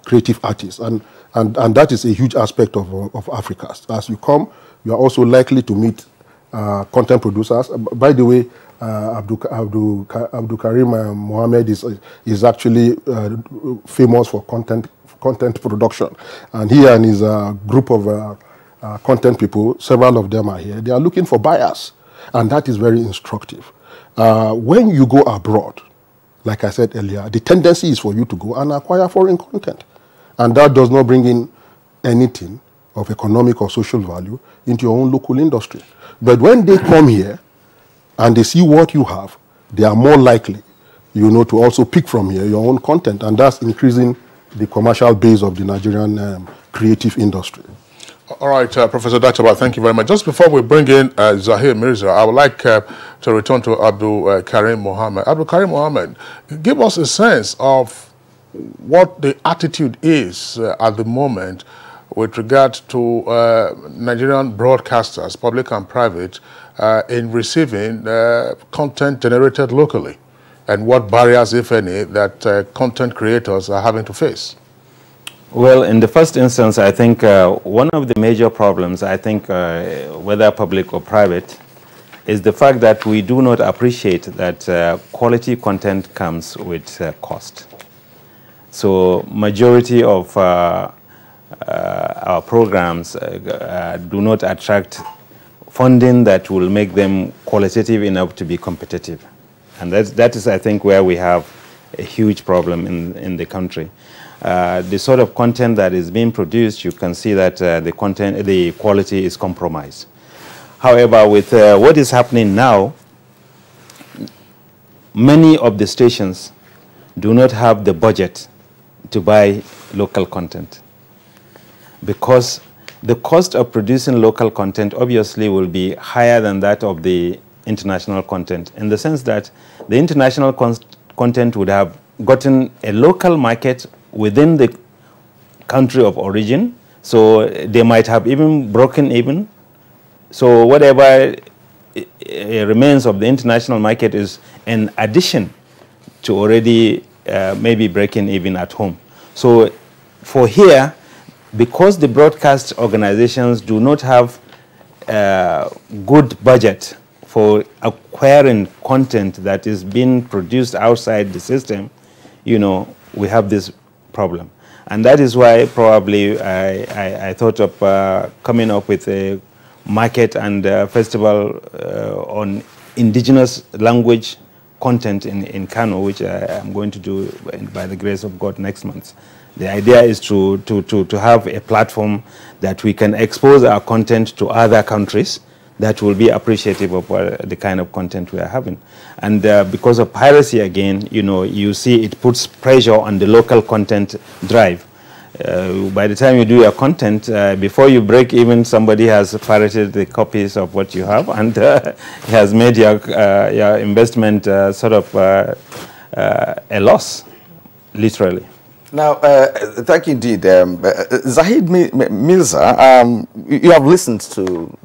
S14: creative artists, and that is a huge aspect of Africast. As you come, you are also likely to meet content producers. By the way, Abdul Karim Mohammed is actually famous for content production, and he and his group of content people, several of them are here. They are looking for buyers, and that is very instructive. When you go abroad, like I said earlier, the tendency is for you to go and acquire foreign content, and that does not bring in anything of economic or social value into your own local industry. But when they come here and they see what you have, they are more likely, you know, to also pick from here your own content, and that's increasing the commercial base of the Nigerian creative industry.
S1: All right, Professor Dachaba, thank you very much. Just before we bring in Zahir Mirza, I would like to return to Abdul Karim Mohammed. Abdul Karim Mohammed, give us a sense of what the attitude is at the moment with regard to Nigerian broadcasters, public and private, in receiving content generated locally, and what barriers, if any, that content creators are having to face.
S16: Well, in the first instance, I think one of the major problems, I think, whether public or private, is the fact that we do not appreciate that quality content comes with cost. So majority of our programs do not attract funding that will make them qualitative enough to be competitive. And that is, I think, where we have a huge problem in the country. The sort of content that is being produced, you can see that the quality is compromised. However, with what is happening now, many of the stations do not have the budget to buy local content, because the cost of producing local content obviously will be higher than that of the international content, in the sense that the international content would have gotten a local market within the country of origin, so they might have even broken even. So whatever remains of the international market is an addition to already maybe breaking even at home. So for here, because the broadcast organizations do not have good budget for acquiring content that is being produced outside the system, you know, we have this problem. And that is why probably I thought of coming up with a market and festival on indigenous language content in Kano, which I am going to do by the grace of God next month. The idea is to have a platform that we can expose our content to other countries that will be appreciative of the kind of content we are having. And because of piracy again, you know, you see it puts pressure on the local content drive. By the time you do your content, before you break even, somebody has pirated the copies of what you have and has made your investment sort of a loss, literally.
S2: Now, thank you indeed. Zahid Mirza, you have listened to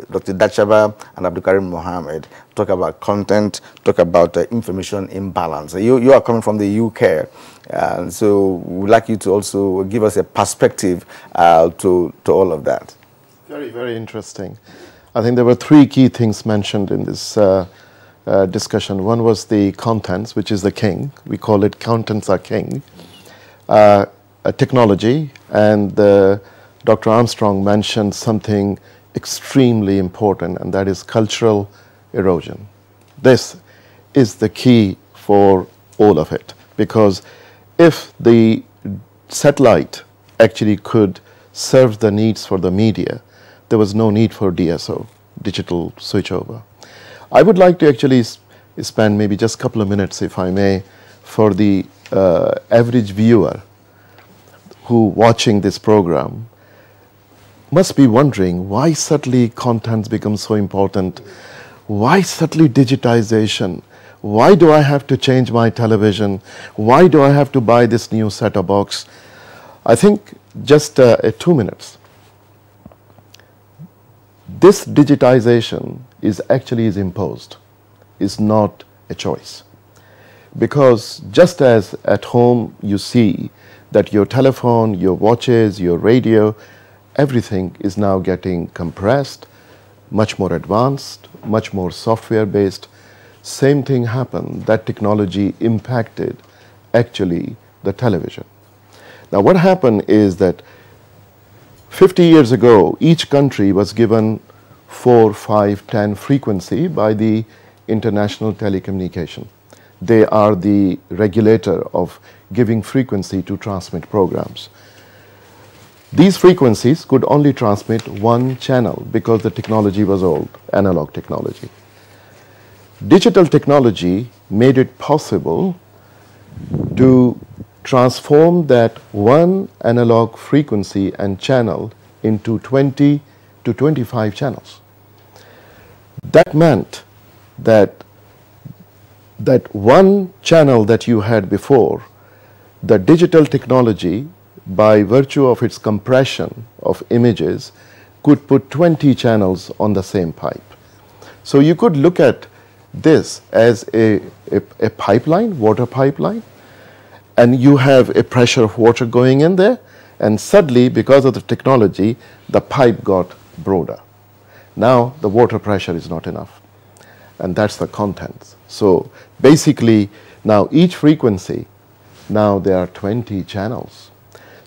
S2: Dr. Dachaba and Abdul Karim Mohammed talk about content, talk about information imbalance. You are coming from the UK, and so we'd like you to also give us a perspective to all of that.
S5: Very, very interesting. I think there were three key things mentioned in this discussion. One was the contents, which is the king. We call it contents are king. Technology, and Dr. Armstrong mentioned something extremely important, and that is cultural erosion. This is the key for all of it, because if the satellite actually could serve the needs for the media, there was no need for DSO, digital switchover. I would like to actually spend maybe just a couple of minutes, if I may, for the average viewer who watching this program must be wondering why suddenly contents become so important, why suddenly digitization, why do I have to change my television, why do I have to buy this new set-top box. I think just 2 minutes. This digitization is actually imposed, is not a choice. Because just as at home you see that your telephone, your watches, your radio, everything is now getting compressed, much more advanced, much more software based. Same thing happened, that technology impacted actually the television. Now what happened is that 50 years ago, each country was given 4, 5, 10 frequency by the International Telecommunication. They are the regulator of giving frequency to transmit programs. These frequencies could only transmit one channel because the technology was old, analog technology. Digital technology made it possible to transform that one analog frequency and channel into 20 to 25 channels. That meant that one channel that you had before, the digital technology, by virtue of its compression of images, could put 20 channels on the same pipe. So you could look at this as a pipeline, water pipeline, and you have a pressure of water going in there, and suddenly, because of the technology, the pipe got broader. Now the water pressure is not enough, and that's the contents. So basically, now each frequency, now there are 20 channels.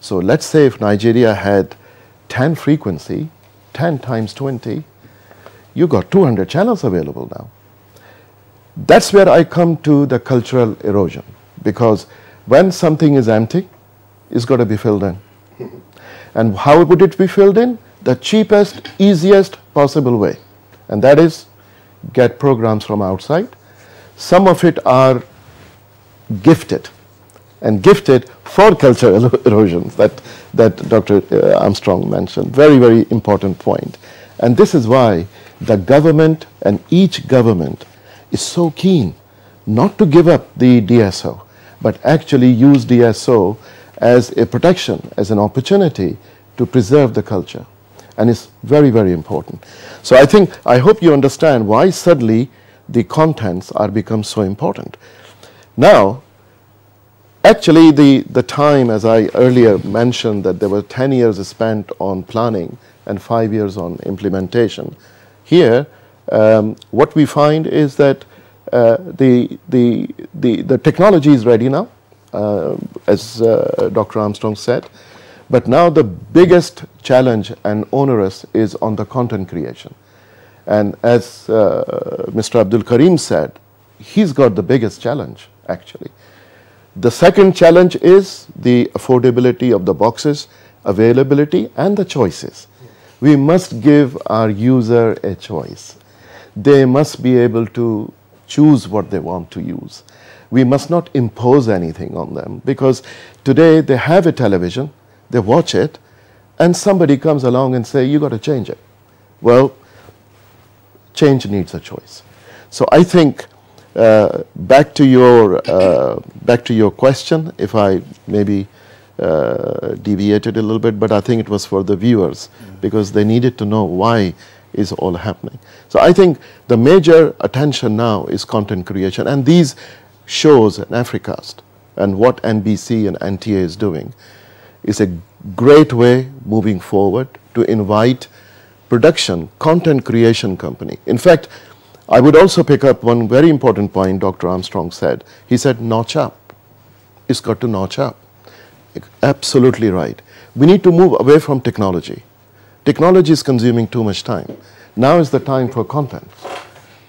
S5: So let's say if Nigeria had 10 frequency, 10 times 20, you got 200 channels available now. That's where I come to the cultural erosion, because when something is empty, it's got to be filled in. And how would it be filled in? The cheapest, easiest possible way, and that is get programs from outside. Some of it are gifted, and gifted for cultural erosions that Dr. Armstrong mentioned. Very, very important point. And this is why the government and each government is so keen not to give up the DSO, but actually use DSO as a protection, as an opportunity to preserve the culture. And it's very, very important. So I hope you understand why suddenly the contents are become so important. Now, actually the time, as I earlier mentioned, that there were 10 years spent on planning and 5 years on implementation. Here, what we find is that the technology is ready now. as Dr. Armstrong said. But now the biggest challenge and onerous is on the content creation. And as Mr. Abdul Karim said, he's got the biggest challenge, actually. The second challenge is the affordability of the boxes, availability, and the choices. We must give our user a choice. They must be able to choose what they want to use. We must not impose anything on them, because today they have a television, they watch it, and somebody comes along and say, you got to change it. Well, change needs a choice. So I think back to your question, if I maybe deviated a little bit, but I think it was for the viewers, because they needed to know why is all happening. So I think the major attention now is content creation, and these shows and Africast and what NBC and NTA is doing is a great way moving forward to invite production, content creation company. In fact, I would also pick up one very important point Dr. Armstrong said. He said, notch up. It's got to notch up. Absolutely right. We need to move away from technology. Technology is consuming too much time. Now is the time for content.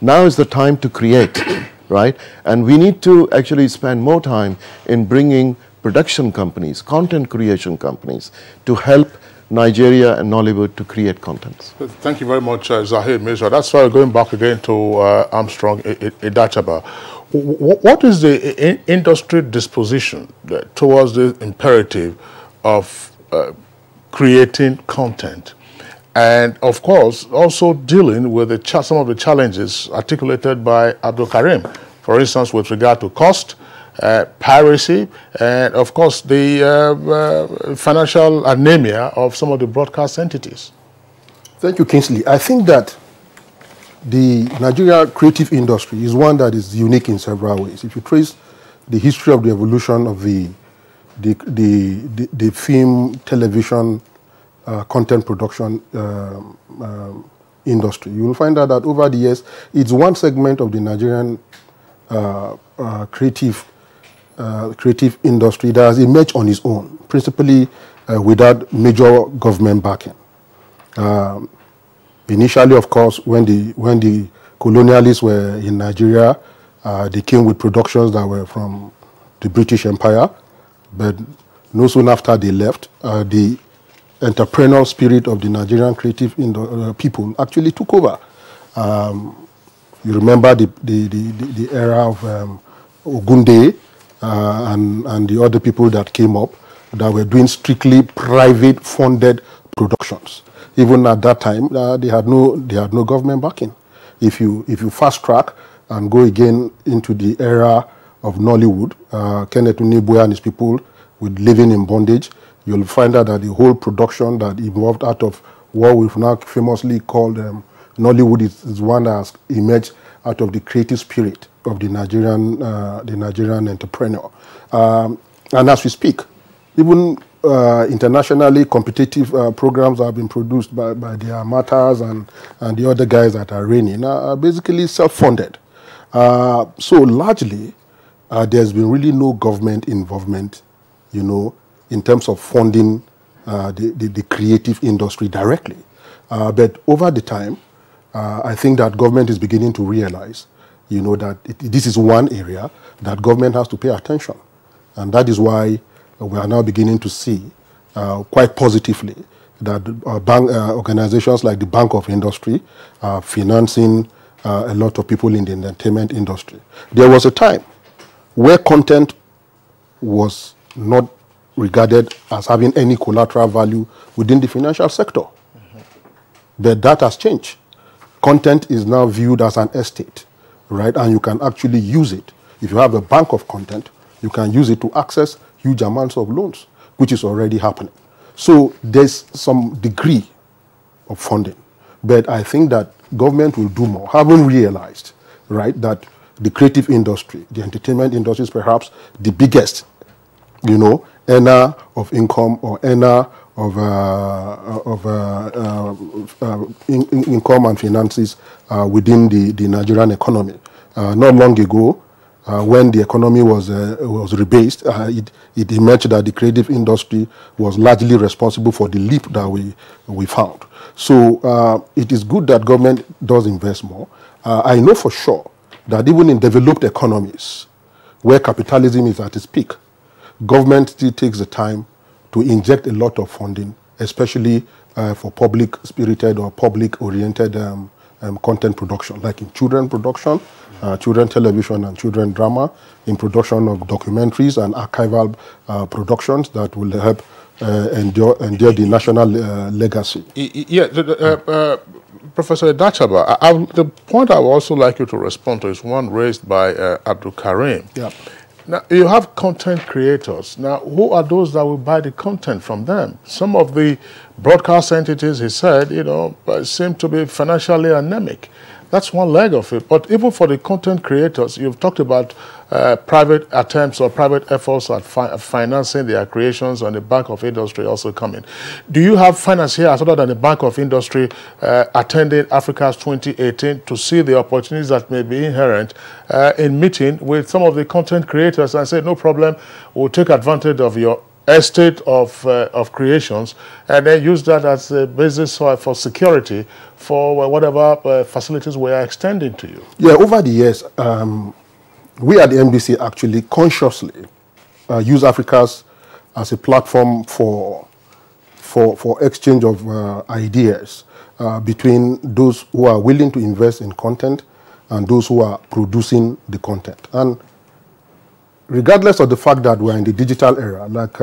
S5: Now is the time to create, right? And we need to actually spend more time in bringing production companies, content creation companies, to help Nigeria and Nollywood to create contents.
S1: Thank you very much, Zahir Mirza. That's why we're going back again to Armstrong Idachaba. What is the industry disposition towards the imperative of creating content? And of course, also dealing with some of the challenges articulated by Abdul Karim, for instance, with regard to cost, piracy, and of course the financial anemia of some of the broadcast entities.
S14: Thank you, Kingsley. I think that the Nigeria creative industry is one that is unique in several ways. If you trace the history of the evolution of the film, television, content production industry, you will find out that over the years, it's one segment of the Nigerian creative industry that has emerged on its own, principally without major government backing. Initially, of course, when the colonialists were in Nigeria, they came with productions that were from the British Empire, but no soon after they left, the entrepreneurial spirit of the Nigerian creative people actually took over. You remember the era of Ogunde and the other people that came up that were doing strictly private funded productions. Even at that time, they had no government backing. If you fast track and go again into the era of Nollywood, Kenneth Unibuya and his people with Living in Bondage, you'll find out that the whole production that evolved out of what we've now famously called Nollywood is one that has emerged out of the creative spirit of the Nigerian entrepreneur. And as we speak, even internationally competitive programs have been produced by the Amatas and the other guys that are reigning are basically self-funded. So largely, there's been really no government involvement, you know, in terms of funding the creative industry directly. But over the time, I think that government is beginning to realize, you know, that this is one area that government has to pay attention. And that is why we are now beginning to see quite positively that organizations like the Bank of Industry are financing a lot of people in the entertainment industry. There was a time where content was not regarded as having any collateral value within the financial sector. But that has changed. Content is now viewed as an estate, right? And you can actually use it. If you have a bank of content, you can use it to access huge amounts of loans, which is already happening. So there's some degree of funding. But I think that government will do more, having realized, right, that the creative industry, the entertainment industry is perhaps the biggest, you know, earner of income or earner of income and finances within the Nigerian economy. Not long ago, when the economy was rebased, it emerged that the creative industry was largely responsible for the leap that we found. So it is good that government does invest more. I know for sure that even in developed economies, where capitalism is at its peak, government still takes the time to inject a lot of funding, especially for public-spirited or public-oriented content production, like in children production, children television and children drama, in production of documentaries and archival productions that will help endure the national legacy.
S1: Yeah, Professor Dachaba, the point I would also like you to respond to is one raised by Abdul Karim.
S14: Yeah.
S1: Now, you have content creators. Now, who are those that will buy the content from them? Some of the broadcast entities, he said, seem to be financially anemic. That's one leg of it. But even for the content creators, you've talked about private attempts or private efforts at financing their creations, and the Bank of Industry also coming. Do you have financiers other than the Bank of Industry attending Africa's 2018 to see the opportunities that may be inherent in meeting with some of the content creators and say, no problem, we'll take advantage of your estate of creations and then use that as a basis for security for whatever facilities we are extending to you?
S14: Yeah, over the years, we at the NBC actually consciously use Africa's as a platform for exchange of ideas between those who are willing to invest in content and those who are producing the content. And regardless of the fact that we're in the digital era, like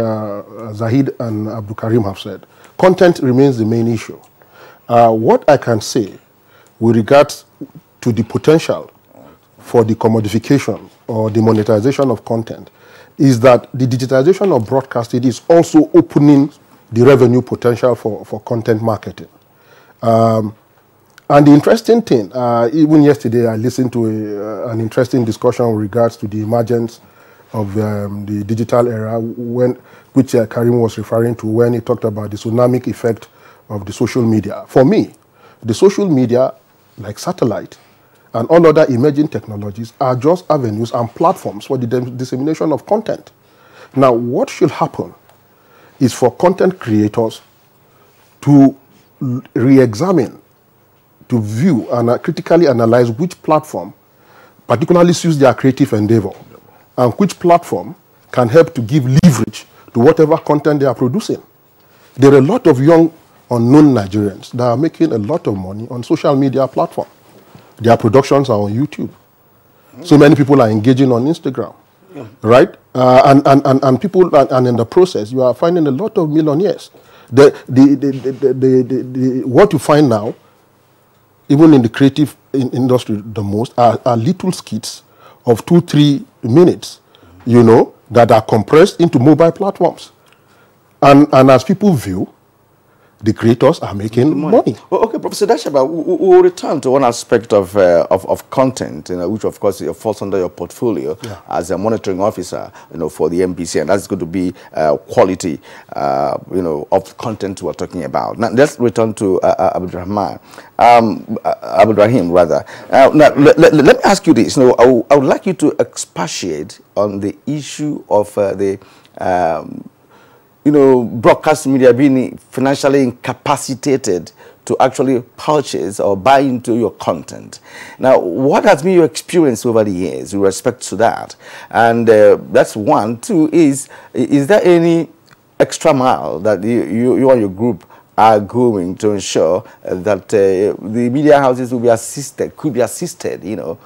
S14: Zahid and Abdul Karim have said, content remains the main issue. What I can say with regards to the potential for the commodification or the monetization of content is that the digitization of broadcasting is also opening the revenue potential for content marketing. And the interesting thing, even yesterday I listened to an interesting discussion with regards to the emergence of the digital era, which Karim was referring to when he talked about the tsunami effect of the social media. For me, the social media, like satellite and all other emerging technologies, are just avenues and platforms for the dissemination of content. Now, what should happen is for content creators to re-examine, to view and critically analyze which platform particularly suits their creative endeavor and which platform can help to give leverage to whatever content they are producing. There are a lot of young, unknown Nigerians that are making a lot of money on social media platforms. Their productions are on YouTube. So many people are engaging on Instagram, right? And people, and in the process, you are finding a lot of millionaires. What you find now, even in the creative industry the most, are little skits of 2-3 minutes, that are compressed into mobile platforms. And as people view, the creators are making money.
S2: Well, okay, Professor Dachaba, we'll return to one aspect of content, which of course falls under your portfolio as a monitoring officer, for the MPC, and that's going to be quality, of content we're talking about. Now, let's return to Abdul Rahim, rather. Now, let me ask you this. I would like you to expatiate on the issue of the broadcast media being financially incapacitated to actually purchase or buy into your content. Now, what has been your experience over the years with respect to that? And that's one. Two, is there any extra mile that you and your group are going to ensure that the media houses will be could be assisted, to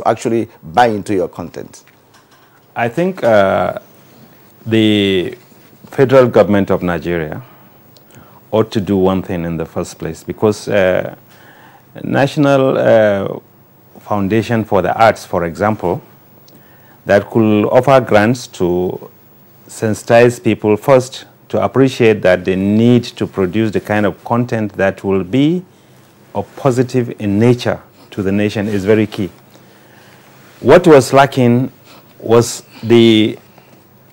S2: actually buy into your content?
S16: I think the federal government of Nigeria ought to do one thing in the first place, because National Foundation for the Arts, for example, that could offer grants to sensitize people first to appreciate that they need to produce the kind of content that will be of positive in nature to the nation is very key. What was lacking was the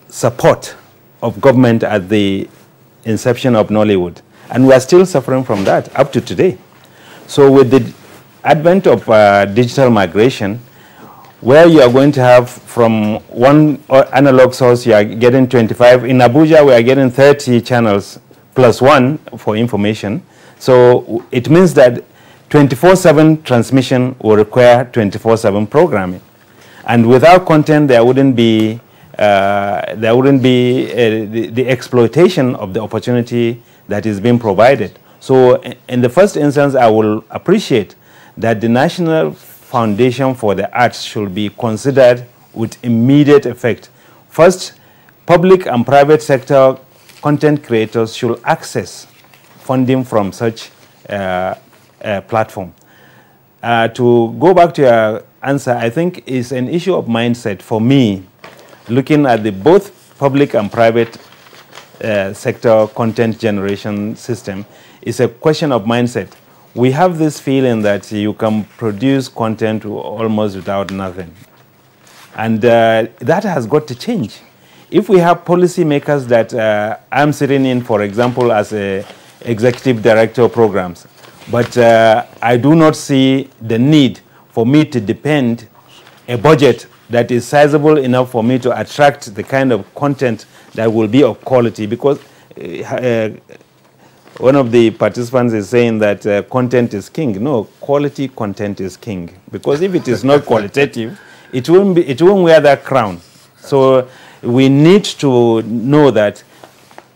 S16: support of government at the inception of Nollywood. And we are still suffering from that up to today. So with the advent of digital migration, where you are going to have from one analog source, you are getting 25. In Abuja, we are getting 30 channels plus one for information. So it means that 24/7 transmission will require 24/7 programming. And without content, there wouldn't be the exploitation of the opportunity that is being provided. So in the first instance, I will appreciate that the National Foundation for the Arts should be considered with immediate effect. First, public and private sector content creators should access funding from such platform. To go back to your answer, I think it's an issue of mindset for me, looking at the both public and private sector content generation system. It's a question of mindset. We have this feeling that you can produce content almost without nothing. And that has got to change. If we have policymakers that I'm sitting in, for example, as a executive director of programs, but I do not see the need for me to depend a budget that is sizable enough for me to attract the kind of content that will be of quality, because one of the participants is saying that content is king. No, quality content is king, because if it is not qualitative, it won't wear that crown. So we need to know that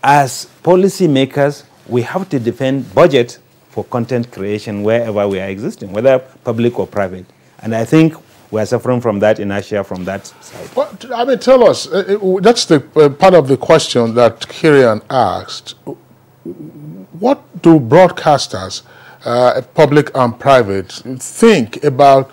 S16: as policy makers, we have to defend budget for content creation wherever we are existing, whether public or private. And I think we are suffering from that inertia from that side.
S1: Well, I mean, tell us, that's the part of the question that Kirian asked. What do broadcasters, public and private, think about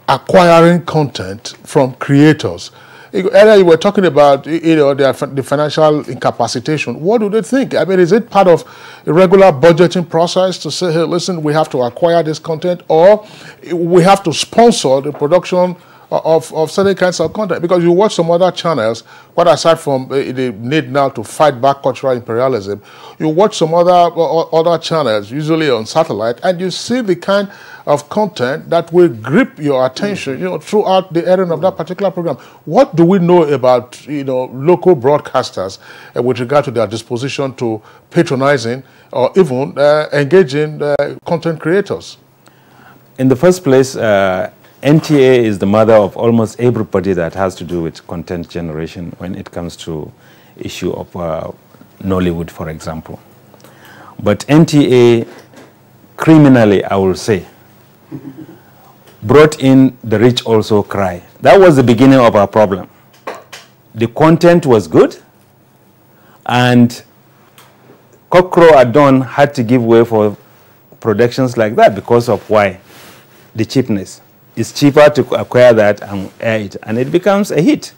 S1: acquiring content from creators? Earlier you were talking about the financial incapacitation. What do they think? I mean, is it part of a regular budgeting process to say, hey, listen, we have to acquire this content, or we have to sponsor the production of certain kinds of content? Because you watch some other channels, quite aside from the need now to fight back cultural imperialism, you watch some other channels, usually on satellite, and you see the kind of content that will grip your attention, throughout the airing of that particular program. What do we know about, local broadcasters with regard to their disposition to patronizing or even engaging content creators?
S16: In the first place, NTA is the mother of almost everybody that has to do with content generation when it comes to issue of Nollywood, for example. But NTA, criminally, I will say, brought in The Rich Also Cry. That was the beginning of our problem. The content was good, and Cockcrow at Dawn had to give way for productions like that because of why? The cheapness. It's cheaper to acquire that and air it, and it becomes a hit.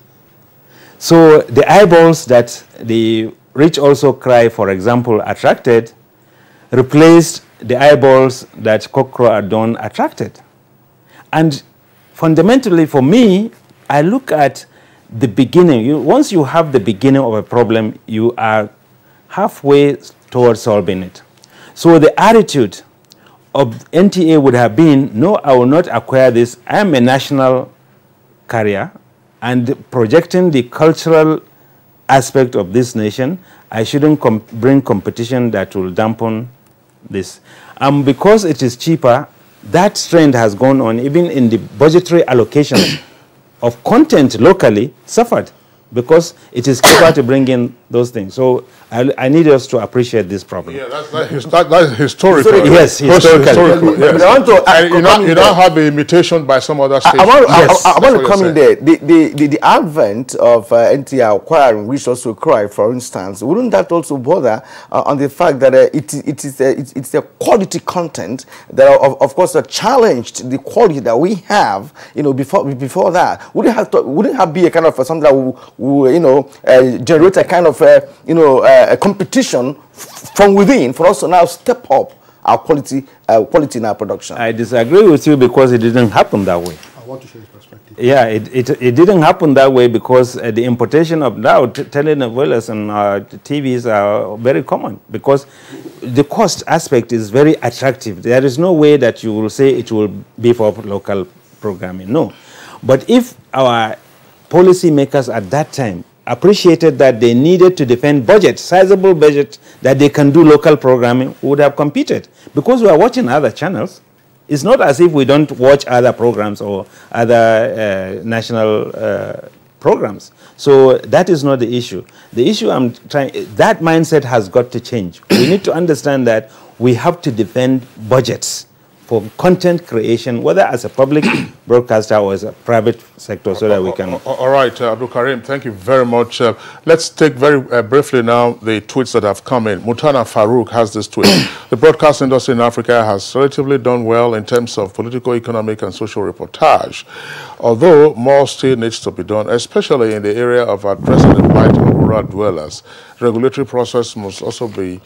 S16: So the eyeballs that The Rich Also Cry, for example, attracted, replaced the eyeballs that Cockcrow at Dawn attracted. And fundamentally, for me, I look at the beginning. Once you have the beginning of a problem, you are halfway towards solving it. So the attitude of NTA would have been, no, I will not acquire this. I am a national carrier, and projecting the cultural aspect of this nation, I shouldn't bring competition that will dampen this. Because it is cheaper, that trend has gone on. Even in the budgetary allocation of content locally suffered, because it is cheaper to bring in those things. So I need us to appreciate this problem.
S1: Yeah, that's historical.
S16: Yes, historical.
S1: Yes. You don't have the imitation by some other states.
S2: I want to come in there. The advent of NTA acquiring Rich Also Cry, for instance, wouldn't that also bother on the fact that it's a quality content that, of course, challenged the quality that we have, before that? Wouldn't have be a kind of something that will generate a kind of a competition from within for us to now step up our quality in our production?
S16: I disagree with you, because it didn't happen that way.
S14: I want to share his perspective.
S16: Yeah, it didn't happen that way, because the importation of now telenovelas and TVs are very common, because the cost aspect is very attractive. There is no way that you will say it will be for local programming. No. But if our policymakers at that time appreciated that they needed to defend budget, sizable budget, that they can do local programming, we would have competed. Because we are watching other channels. It's not as if we don't watch other programs or other national programs. So that is not the issue. The issue that mindset has got to change. We need to understand that we have to defend budgets for content creation, whether as a public broadcaster or as a private sector, so that we can...
S1: All right, Abdul Karim, thank you very much. Let's take very briefly now the tweets that have come in. Mutana Farouk has this tweet. The broadcast industry in Africa has relatively done well in terms of political, economic, and social reportage, although more still needs to be done, especially in the area of addressing the plight of rural dwellers. The regulatory process must also be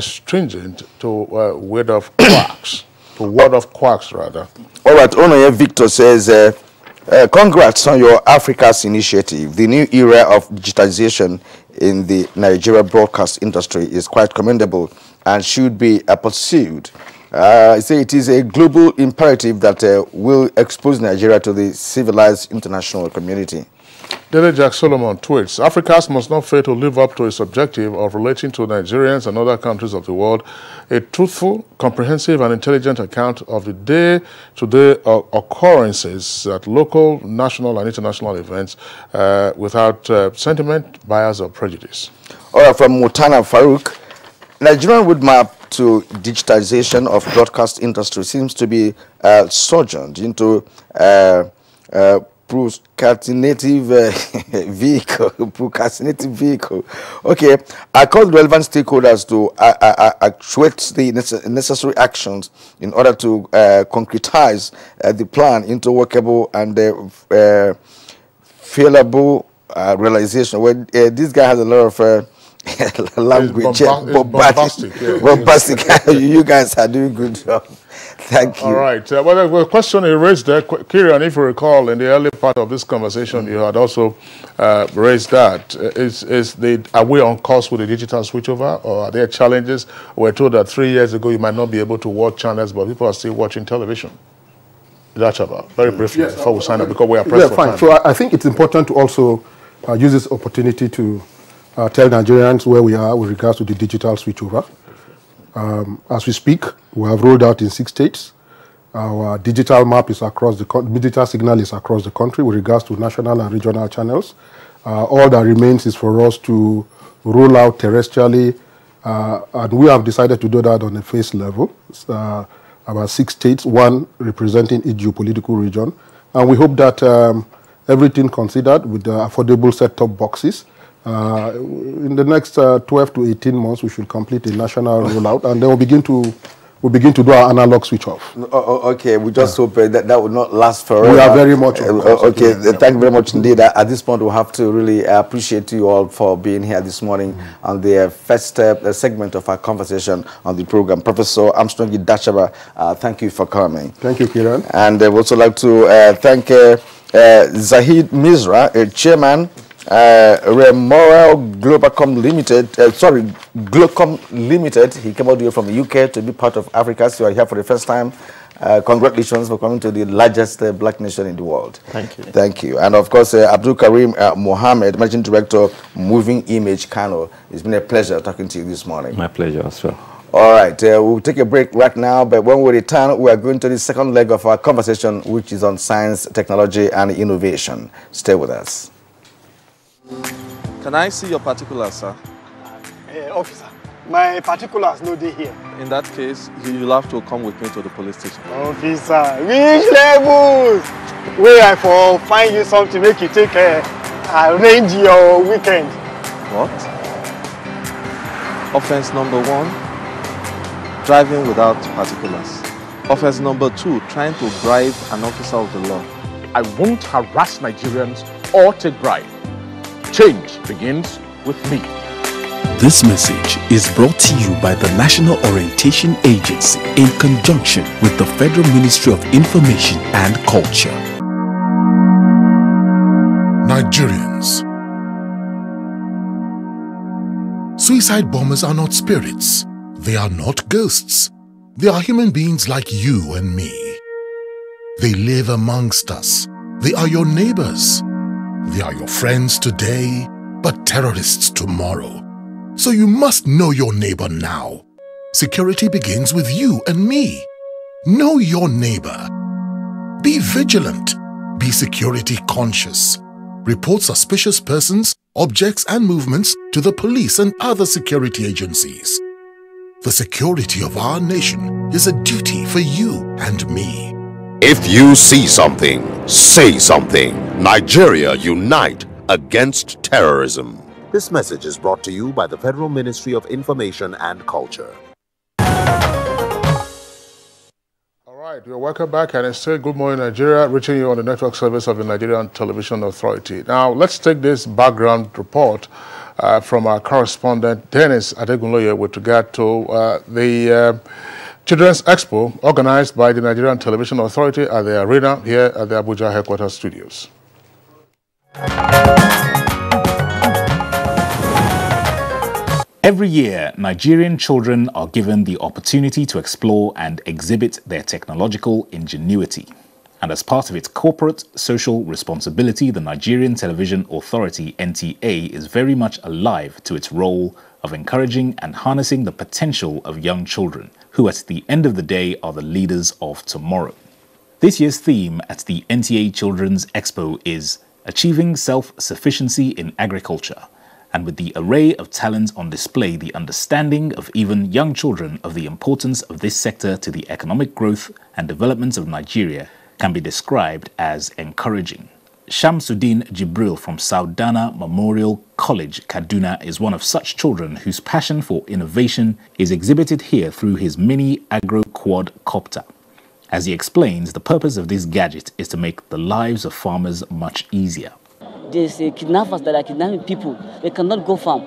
S1: stringent to ward off quacks. To ward off quacks, rather.
S2: All right, Onoye Victor says, congrats on your Africa's initiative. The new era of digitization in the Nigeria broadcast industry is quite commendable and should be pursued. I say it is a global imperative that will expose Nigeria to the civilized international community.
S1: Dele Jack Solomon tweets, Africans must not fail to live up to its objective of relating to Nigerians and other countries of the world a truthful, comprehensive, and intelligent account of the day-to-day occurrences at local, national, and international events without sentiment, bias, or prejudice.
S2: All right, from Mutana Farouk, Nigerian roadmap to digitization of broadcast industry seems to be sojourned into procrastinative vehicle. Okay, I called relevant stakeholders to actuate the necessary actions in order to concretize the plan into workable and feasible realization. Well, this guy has a lot of language, bombastic. You guys are doing good job. Thank you.
S1: All right. Well, the question you raised there, Kieran, if you recall, in the early part of this conversation, you had also raised that. Are we on course with the digital switchover, or are there challenges? We're told that 3 years ago you might not be able to watch channels, but people are still watching television. Very briefly, before we sign up, because we are pressed for time.
S14: So I think it's important to also use this opportunity to tell Nigerians where we are with regards to the digital switchover. As we speak, we have rolled out in 6 states. Our digital map is across the digital signal is across the country with regards to national and regional channels. All that remains is for us to roll out terrestrially, and we have decided to do that on a phase level. About 6 states, 1 representing each geopolitical region, and we hope that everything considered with the affordable set-top boxes. In the next 12 to 18 months, we should complete a national rollout, and then we'll begin to do our analog switch off.
S2: Okay, we just hope that will not last forever.
S14: We are very much
S2: okay. Thank you very much indeed. At this point, we'll have to really appreciate you all for being here this morning on the first segment of our conversation on the program. Professor Armstrong Idachaba, thank you for coming.
S14: Thank you, Kiran.
S2: And we'd also like to thank Zahid Misra, chairman, Remoral Globacom Limited, Globacom Limited. He came all the way from the UK to be part of Africa, so you are here for the first time. Congratulations for coming to the largest black nation in the world.
S5: Thank you.
S2: Thank you. And of course, Abdul Karim Mohammed, Managing Director, Moving Image Kano. It's been a pleasure talking to you this morning.
S16: My pleasure as well.
S2: All right, we'll take a break right now, but when we return, we are going to the second leg of our conversation, which is on science, technology, and innovation. Stay with us.
S6: Can I see your particulars, sir?
S7: Officer, my particulars no dey here.
S6: In that case, you'll have to come with me to the police station.
S7: Officer, which levels? Where I for find you something make you take arrange your weekend.
S6: What? Offense number 1, driving without particulars. Offense number 2, trying to bribe an officer of the law.
S8: I won't harass Nigerians or take bribe. Change begins with me.
S15: This message is brought to you by the National Orientation Agency in conjunction with the Federal Ministry of Information and Culture.
S17: Nigerians. Suicide bombers are not spirits. They are not ghosts. They are human beings like you and me. They live amongst us, They are your neighbors. They are your friends today, but terrorists tomorrow. So you must know your neighbor now. Security begins with you and me. Know your neighbor. Be vigilant. Be security conscious. Report suspicious persons, objects, and movements to the police and other security agencies. The security of our nation is a duty for you and me.
S9: If you see something, say something. Nigeria, unite against terrorism. This message is brought to you by the Federal Ministry of Information and Culture.
S1: All right, you're welcome back, and it's still Good Morning Nigeria, reaching you on the network service of the Nigerian Television Authority. Now, let's take this background report from our correspondent, Dennis Adegunloye, with regard to the Children's Expo organized by the Nigerian Television Authority at the arena here at the Abuja headquarters studios.
S11: Every year, Nigerian children are given the opportunity to explore and exhibit their technological ingenuity. And as part of its corporate social responsibility, the Nigerian Television Authority, NTA, is very much alive to its role of encouraging and harnessing the potential of young children, who at the end of the day are the leaders of tomorrow. This year's theme at the NTA Children's Expo is Achieving Self-Sufficiency in Agriculture. And with the array of talent on display, the understanding of even young children of the importance of this sector to the economic growth and development of Nigeria can be described as encouraging. Shamsuddin Jibril from Saudana Memorial College, Kaduna, is one of such children whose passion for innovation is exhibited here through his mini agro quadcopter. As he explains, the purpose of this gadget is to make the lives of farmers much easier.
S12: There's kidnappers that are kidnapping people. They cannot go farm.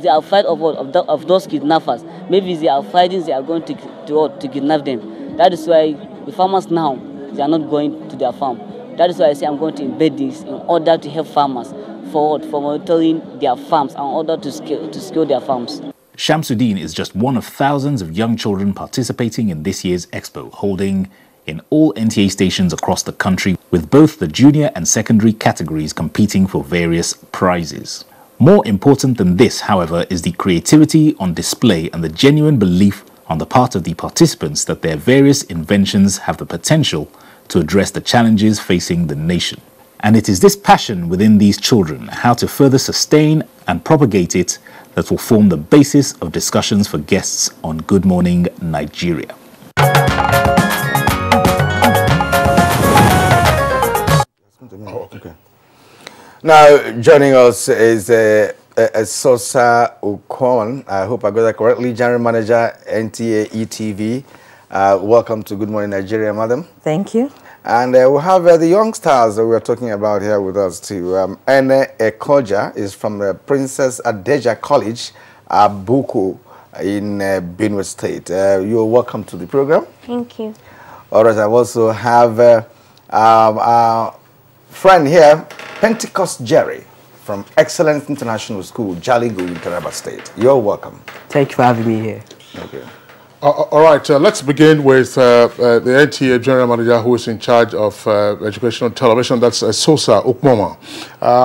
S12: They are afraid of those kidnappers. Maybe they are fighting, they are going to kidnap them. That is why the farmers now, they are not going to their farm. That is why I say I'm going to embed this in order to help farmers for monitoring their farms, in order to scale their farms.
S11: Shamsuddin is just one of thousands of young children participating in this year's expo, holding in all NTA stations across the country, with both the junior and secondary categories competing for various prizes. More important than this, however, is the creativity on display and the genuine belief on the part of the participants that their various inventions have the potential to address the challenges facing the nation. And it is this passion within these children, how to further sustain and propagate it, that will form the basis of discussions for guests on Good Morning Nigeria.
S2: Oh, okay. Now, joining us is Sosa Ukon. I hope I got that correctly. General Manager, NTA ETV. Welcome to Good Morning Nigeria, madam.
S18: Thank you.
S2: And we have the young stars that we're talking about here with us too. Ene Ekoja is from the Princess Adeja College, Abuku in Benue State. You're welcome to the program.
S19: Thank you.
S2: All right, I also have our friend here, Pentecost Jerry, from Excellence International School, Jalingo in Taraba State. You're welcome.
S20: Thank you for having me here.
S2: Okay.
S1: All right, let's begin with the NTA General Manager who is in charge of educational television. That's Sosa Ukmoma.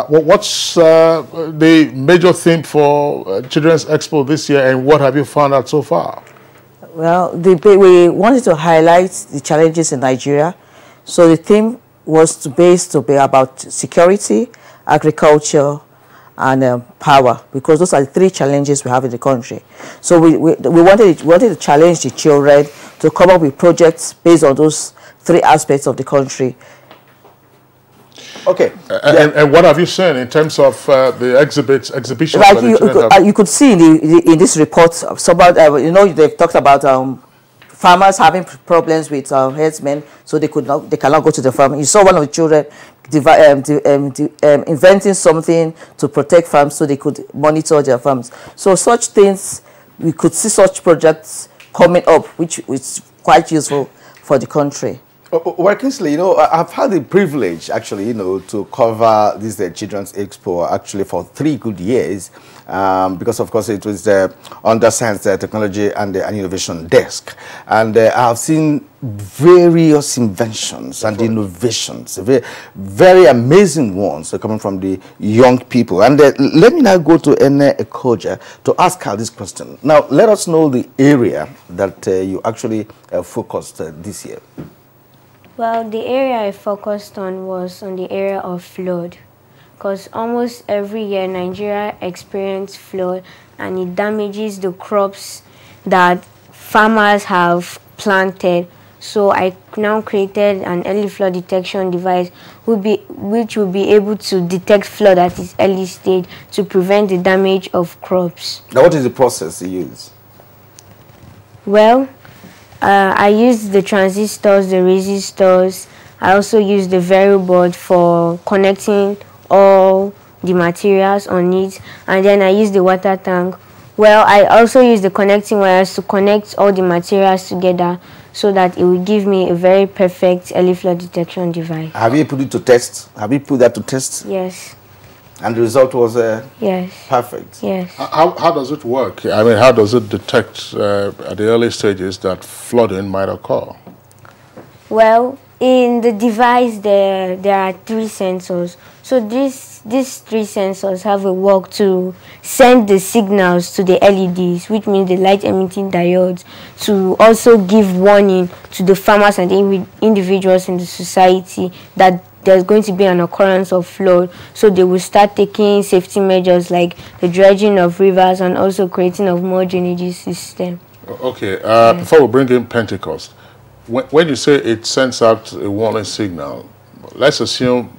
S1: What's the major theme for Children's Expo this year, and what have you found out so far?
S20: Well, we wanted to highlight the challenges in Nigeria. So the theme was to be about security, agriculture, and power, because those are the three challenges we have in the country. So we wanted to challenge the children to come up with projects based on those three aspects of the country.
S2: Okay.
S1: And what have you seen in terms of the exhibitions?
S20: Like you could see in this report, they've talked about farmers having problems with herdsmen, so they cannot go to the farm. You saw one of the children inventing something to protect farms so they could monitor their farms. So such things, we could see such projects coming up, which is quite useful for the country.
S2: Well, Kingsley, I've had the privilege, actually, to cover this Children's Expo, actually, for 3 good years. because of course it was under Science, Technology and Innovation desk. And I have seen various inventions and innovations, very, very amazing ones coming from the young people. And let me now go to Ene Ekoja to ask her this question. Now, let us know the area that you actually focused this year.
S10: Well, the area I focused on was on the area of flood, because almost every year Nigeria experiences flood and it damages the crops that farmers have planted. So I now created an early flood detection device which will be able to detect flood at its early stage to prevent the damage of crops.
S2: Now, what is the process you use?
S10: Well, I use the transistors, the resistors. I also use the variable for connecting all the materials on it, and then I use the water tank. Well, I also use the connecting wires to connect all the materials together so that it will give me a very perfect early flood detection device.
S2: Have you put it to test? Have you put that to test?
S10: Yes.
S2: And the result was
S10: yes.
S2: Perfect.
S10: Yes.
S1: How does it work? I mean, how does it detect at the early stages that flooding might occur?
S10: Well, in the device there are 3 sensors. So these 3 sensors have a work to send the signals to the LEDs, which means the light emitting diodes, to also give warning to the farmers and the individuals in the society that there's going to be an occurrence of flood. So they will start taking safety measures like the dredging of rivers and also creating of more drainage system.
S1: Okay, before we bring in Pentecost, when you say it sends out a warning signal, let's assume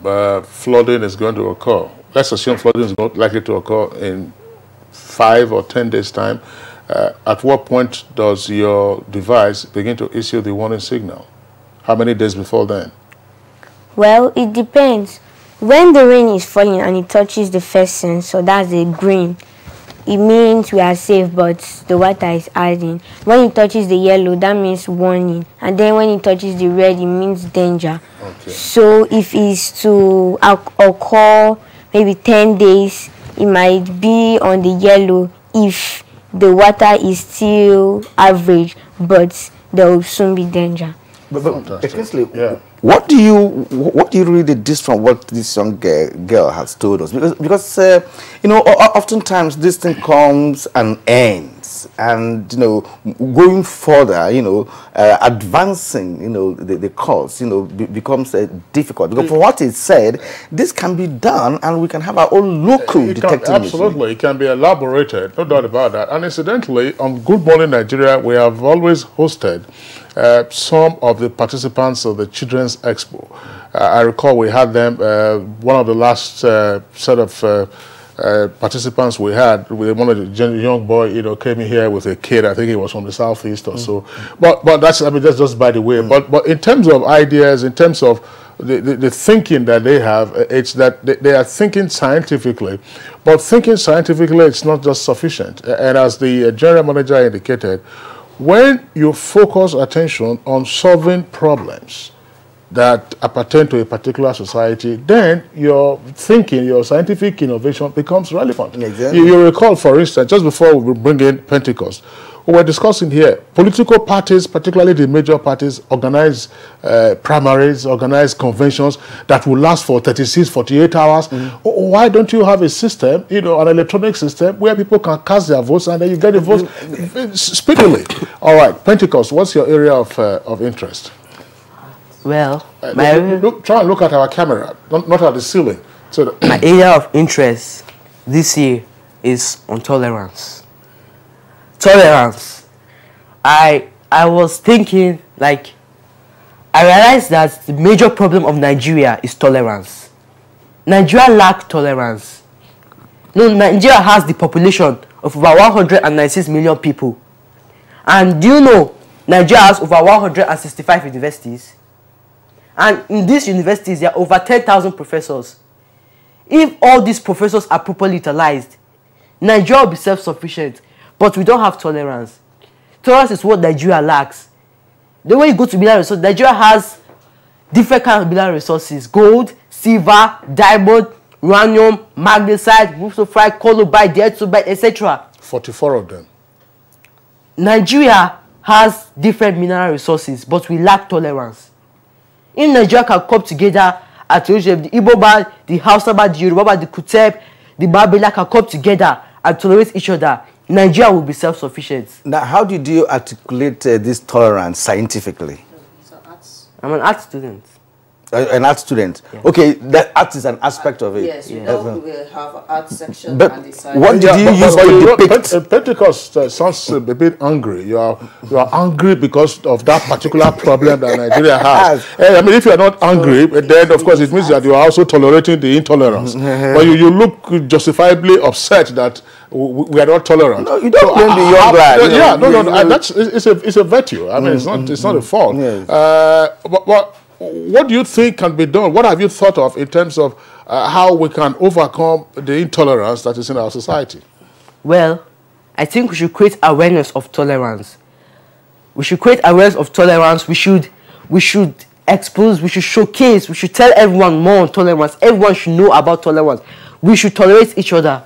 S1: flooding is going to occur. Let's assume flooding is not likely to occur in 5 or 10 days' time. At what point does your device begin to issue the warning signal? How many days before then?
S10: Well, it depends. When the rain is falling and it touches the first sensor, that's the green, it means we are safe, but the water is adding. When it touches the yellow, that means warning. And then when it touches the red, it means danger. Okay. So if it's to occur maybe 10 days, it might be on the yellow if the water is still average, but there will soon be danger.
S2: But Kingsley, what do you really deduce from what this young girl has told us? Because you know, oftentimes this thing comes and ends, and you know, going further, you know, advancing, you know, the course, you know, becomes difficult. Because for what is said, this can be done, and we can have our own local detecting machine.
S1: Absolutely, it can be elaborated, no doubt about that. And incidentally, on Good Morning Nigeria, we have always hosted some of the participants of the Children's Expo. I recall we had them, one of the last set of participants we had, one of the young boy, you know, came in here with a kid. I think he was from the southeast or so. But that's, I mean, that's just by the way. But in terms of ideas, in terms of the thinking that they have, it's that they are thinking scientifically. But thinking scientifically, it's not just sufficient. And as the general manager indicated, when you focus attention on solving problems that appertain to a particular society, then your thinking, your scientific innovation becomes relevant. Exactly. You recall, for instance, just before we bring in Pentecost, we were discussing here, political parties, particularly the major parties, organize primaries, organize conventions that will last for 36, 48 hours. Why don't you have a system, you know, an electronic system where people can cast their votes and then you get the votes speedily? All right, Pentecost, what's your area of interest?
S18: Well,
S1: try and look at our camera, not at the ceiling. So
S18: my area of interest this year is on tolerance. Tolerance. I was thinking, like, I realized that the major problem of Nigeria is tolerance. Nigeria lacks tolerance. No, Nigeria has the population of over 196 million people. And do you know, Nigeria has over 165 universities? And in these universities, there are over 10,000 professors. If all these professors are properly utilized, Nigeria will be self-sufficient. But we don't have tolerance. Tolerance is what Nigeria lacks. The way you go to mineral resources, Nigeria has different kinds of mineral resources: gold, silver, diamond, uranium, magnesite, wolfsonite, colobite, diatomite, etc.
S1: 44 of them.
S18: Nigeria has different mineral resources, but we lack tolerance. If Nigeria can come together at the Igbo band, the Hausa band, the Yoruba band, the Kuteb, the Babila can come together and tolerate each other, Nigeria will be self-sufficient.
S2: Now, how did you articulate this tolerance scientifically?
S18: I'm an art student.
S2: An art student. Yeah. Okay, that art is an aspect of it.
S20: Yes, we have an art section.
S2: But
S20: and design.
S2: what did you use to depict?
S1: Pentecost sounds a bit angry. You are angry because of that particular problem that Nigeria has. I mean, if you are not angry, then of course it means that you are also tolerating the intolerance. But you look justifiably upset that we are not tolerant.
S2: No, you don't blame the young lad.
S1: Yeah, no. That's it's a virtue. I mean, it's not a fault. Yes. But what do you think can be done? What have you thought of in terms of how we can overcome the intolerance that is in our society?
S18: Well, I think we should create awareness of tolerance. We should create awareness of tolerance. We should expose, we should showcase, we should tell everyone more on tolerance. Everyone should know about tolerance. We should tolerate each other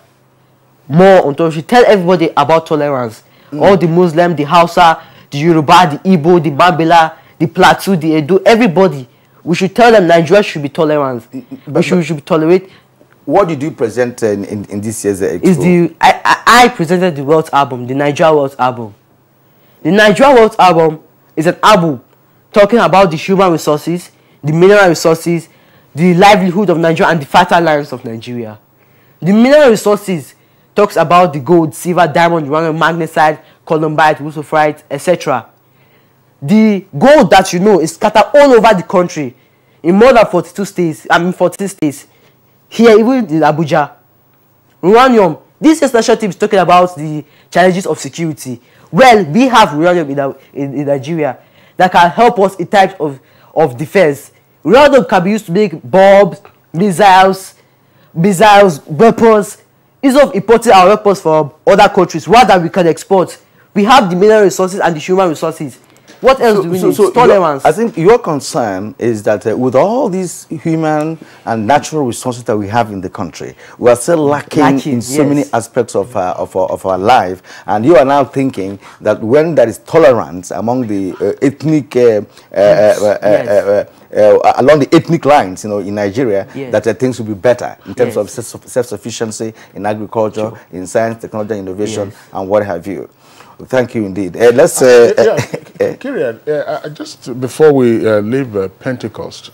S18: more on tolerance. We should tell everybody about tolerance. All the Muslim, the Hausa, the Yoruba, the Igbo, the Babila, the Plateau, the Edo, everybody. We should tell them Nigeria should be tolerant. We should be tolerate.
S2: What did you present in this year's expo?
S18: I presented the Wealth Album, the Nigeria Wealth Album. The Nigeria Wealth Album is an album talking about the human resources, the mineral resources, the livelihood of Nigeria, and the fertile lands of Nigeria. The mineral resources talks about the gold, silver, diamond, uranium, magnesite, columbite, wolfsonite, etc. The gold that you know is scattered all over the country in more than 42 states, 40 states. Here, even in Abuja. Uranium. This special team is talking about the challenges of security. Well, we have uranium in Nigeria that can help us in types of defense. Uranium can be used to make bombs, missiles, weapons. Instead of importing our weapons from other countries, rather we can export. We have the mineral resources and the human resources. What else do we need? Tolerance.
S2: I think your concern is that with all these human and natural resources that we have in the country, we are still lacking in so many aspects of our life. And you are now thinking that when there is tolerance among the ethnic, along the ethnic lines, in Nigeria, that things will be better in terms of self-sufficiency in agriculture, in science, technology, innovation, and what have you. Thank you indeed. Let's
S1: Kirian, just before we leave Pentecost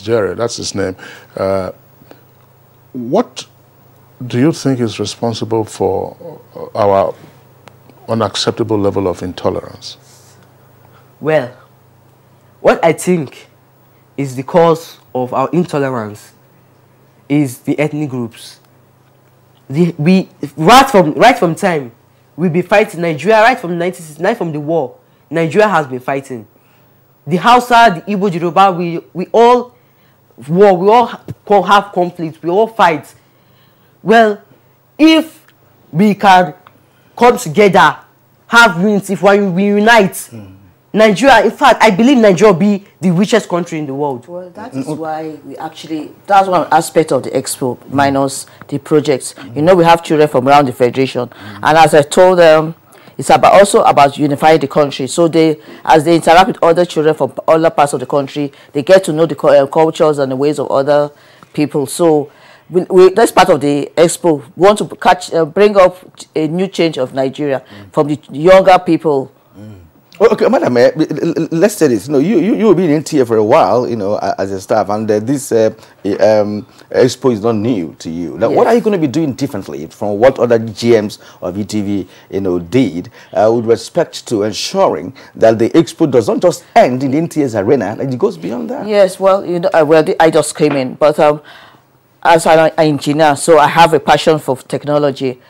S1: Jerry, that's his name. What do you think is responsible for our unacceptable level of intolerance?
S18: Well, what I think is the cause of our intolerance is the ethnic groups. Right from time. We've been fighting Nigeria right from the 1969, from the war. Nigeria has been fighting. The Hausa, the Igbo, the Yoruba, we all war, we all have conflict, we all fight. Well, if we can come together, have unity, if we unite, Nigeria, in fact, I believe Nigeria will be the richest country in the world.
S20: Well, that is why that's one aspect of the expo, minus the projects. We have children from around the federation. And as I told them, it's also about unifying the country. So as they interact with other children from other parts of the country, they get to know the cultures and the ways of other people. So that's part of the expo. We want to bring up a new change of Nigeria from the younger people.
S2: Okay, madam, let's say this. You will be in NTA for a while, as a staff, and this expo is not new to you. Now, what are you going to be doing differently from what other GMs of ETV, did with respect to ensuring that the expo does not just end in the NTA's arena, and it goes beyond that? Yes, well,
S20: I just came in, but as an engineer, so I have a passion for technology.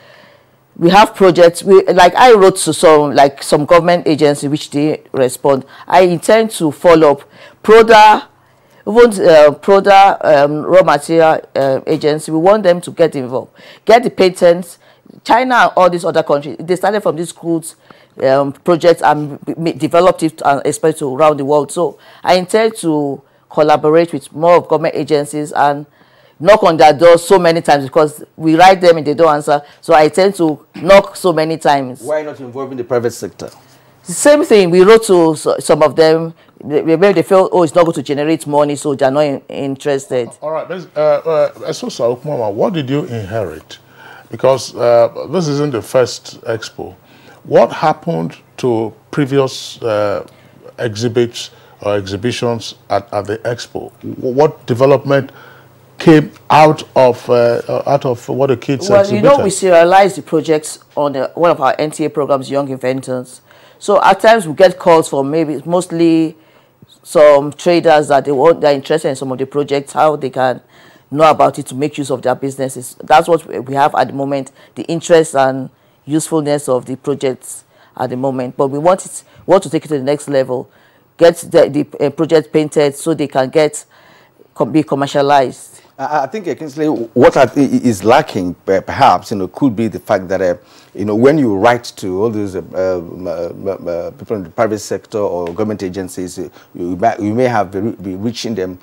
S20: We have projects. I wrote to some government agency which they respond. I intend to follow up PRODA, raw material agency. We want them to get involved, get the patents. China and all these other countries, they started from these schools projects and developed it and expect to around the world. So I intend to collaborate with more of government agencies and knock on their door so many times because we write them and they don't answer. So I tend to knock so many times.
S2: Why not involving the private sector?
S20: Same thing. We wrote to some of them. Maybe they feel, oh, it's not going to generate money, so they're not interested.
S1: All right. What did you inherit? Because this isn't the first expo. What happened to previous exhibits or exhibitions at the expo? What development came out of what the kids exhibited?
S20: Well, we serialized the projects on one of our NTA programs, Young Inventors. So at times we get calls from mostly some traders that they're interested in some of the projects, how they can know about it to make use of their businesses. That's what we have at the moment, the interest and usefulness of the projects at the moment. But we want to take it to the next level, get the project painted so they can be commercialized.
S2: I think, Kingsley, what is lacking, perhaps, could be the fact that, when you write to all those people in the private sector or government agencies, you may have be reaching them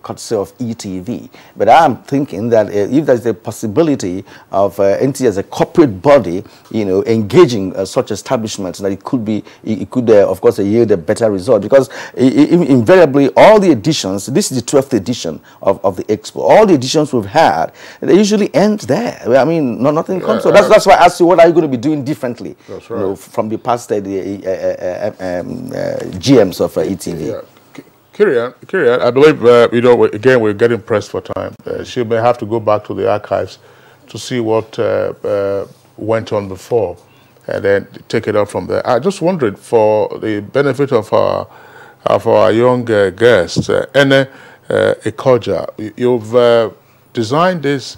S2: courtesy of ETV. But I'm thinking that if there's a possibility of NTA as a corporate body, engaging such establishments, that it could of course yield a better result, because invariably all the editions, this is the 12th edition of the expo, all the editions we've had, they usually end there. I mean, nothing comes. So that's why I asked you, what are you going to be doing differently? That's right. From the past GMs of ETV.
S1: Yeah. Kirian, I believe, again, we're getting pressed for time. She may have to go back to the archives to see what went on before and then take it up from there. I just wondered, for the benefit of our young guests, Ene Ikoja, you've designed this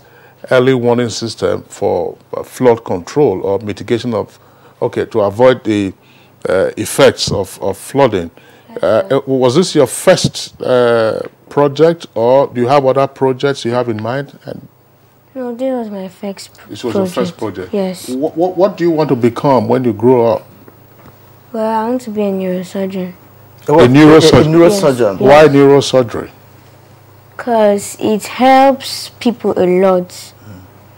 S1: early warning system for flood control or mitigation of, to avoid the effects of flooding. Was this your first project, or do you have other projects you have in mind?
S10: No, this was my first project.
S1: This was your first project?
S10: Yes.
S1: What do you want to become when you grow up?
S10: Well, I want to be a neurosurgeon.
S1: A neurosurgeon?
S2: Neurosurgeon.
S1: Yes. Why neurosurgery?
S10: Because it helps people a lot.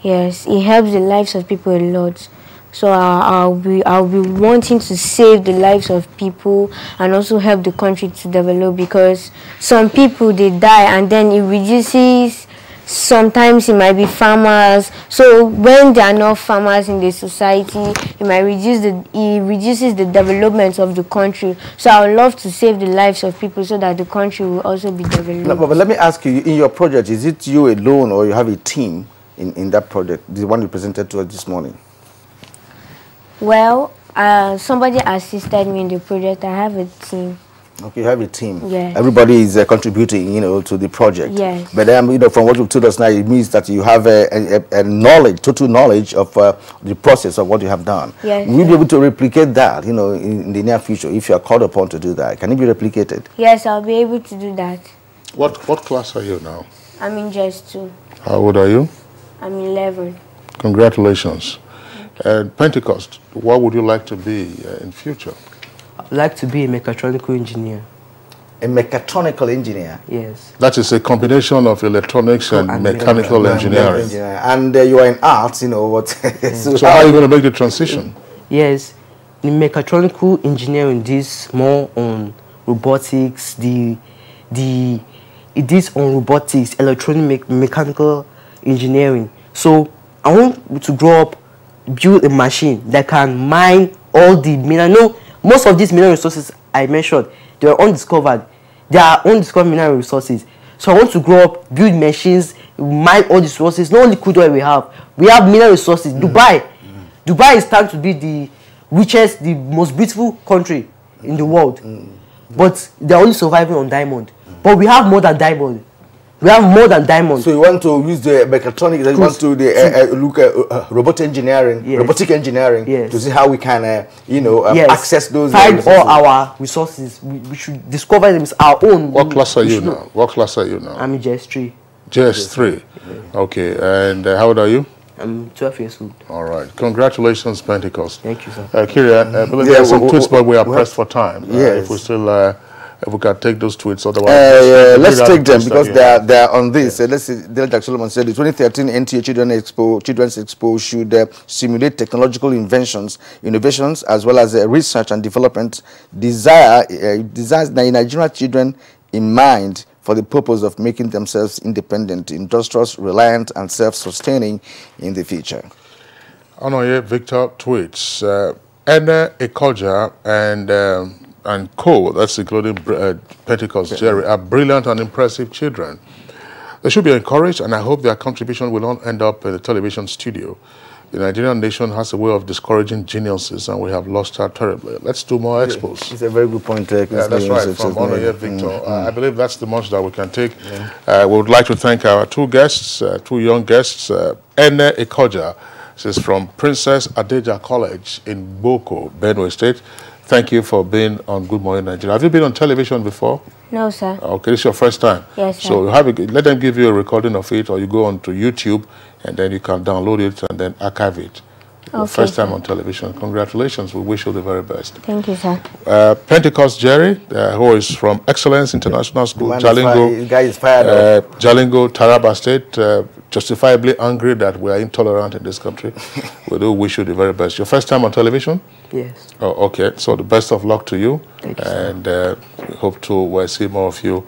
S10: Yes, it helps the lives of people a lot. So I'll be wanting to save the lives of people and also help the country to develop, because some people, they die and then it reduces, sometimes it might be farmers. So when there are not farmers in the society, it might reduces the development of the country. So I would love to save the lives of people so that the country will also be developed.
S2: No, but let me ask you, in your project, is it you alone or you have a team in that project, the one you presented to us this morning?
S10: Well, somebody assisted me in the project. I have a team.
S2: Okay, you have a team.
S10: Yes.
S2: Everybody is contributing, to the project.
S10: Yes.
S2: But from what you've told us now, it means that you have a knowledge, total knowledge of the process of what you have done.
S10: Yes.
S2: Will you be able to replicate that, in the near future, if you are called upon to do that? Can it be replicated?
S10: Yes, I'll be able to do that.
S1: What class are you now?
S10: I'm in just 2.
S1: How old are you?
S10: I'm 11.
S1: Congratulations. And Pentecost, what would you like to be in future?
S18: I'd like to be a mechatronical engineer.
S2: A mechatronical engineer?
S18: Yes.
S1: That is a combination of electronics and mechanical engineering.
S2: And you are in arts, what?
S1: So how are you going to make the transition?
S18: Yes. In mechatronical engineering, this more on robotics, it is on robotics, electronic mechanical engineering. So I want to grow up, build a machine that can mine all the mineral. No, most of these mineral resources I mentioned, they are undiscovered. They are undiscovered mineral resources. So I want to grow up, build machines, mine all the resources. Not only crude oil we have mineral resources. Dubai is starting to be the richest, the most beautiful country in the world. But they are only surviving on diamond. But we have more than diamond. We have more than diamonds.
S2: So you want to use the mechatronics, you want to look at robotic engineering, to see how we can, access those.
S18: Find all our resources. We should discover them as our own.
S1: What class are you now? What class are you now?
S18: I'm in JS3.
S1: JS3. Okay. And how old are you?
S18: I'm 12 years old.
S1: All right. Congratulations, Pentecost.
S18: Thank you, sir.
S1: Kirian, there are some tweets, but we are pressed for time. If we still if we can take those tweets, otherwise...
S2: let's take them because they are on this. Yes. Let's see, Delta Solomon said the 2013 NTA Children's Expo should simulate technological innovations, as well as research and development desires Nigerian children in mind for the purpose of making themselves independent, industrious, reliant, and self-sustaining in the future.
S1: Onoye Victor tweets, Ene Ikoja and co, that's including Pentecost Jerry, are brilliant and impressive children. They should be encouraged, and I hope their contribution will not end up in the television studio. The Nigerian nation has a way of discouraging geniuses, and we have lost her terribly. Let's do more expos.
S2: It's a very good point.
S1: Yeah, that's right, from Onoye Victor. I believe that's the much that we can take. We would like to thank our two guests, two young guests. Ene Ikoja, she's from Princess Adeja College in Boko, Benue State. Thank you for being on Good Morning Nigeria. Have you been on television before?
S10: No, sir.
S1: Okay, this is your first time?
S10: Yes, sir.
S1: So let them give you a recording of it, or you go on to YouTube, and then you can download it and then archive it. Your first time on television. Congratulations. We wish you the very best.
S10: Thank you, sir.
S1: Pentecost Jerry, who is from Excellence International School, Jalingo,
S2: guy is fired
S1: Jalingo, Taraba State, justifiably angry that we are intolerant in this country. We do wish you the very best. Your first time on television?
S18: Yes.
S1: Oh, okay. So the best of luck to you.
S18: Thank you,
S1: and we hope to see more of you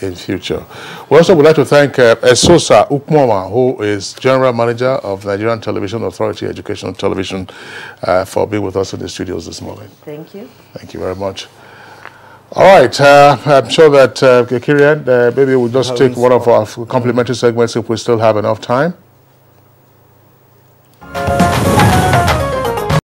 S1: in future. We also would like to thank Esosa Ukmoma, who is General Manager of Nigerian Television Authority Educational Television, for being with us in the studios this morning.
S18: Thank you.
S1: Thank you very much. All right, I'm sure that, Kirian, maybe we'll just take one of our complimentary segments if we still have enough time.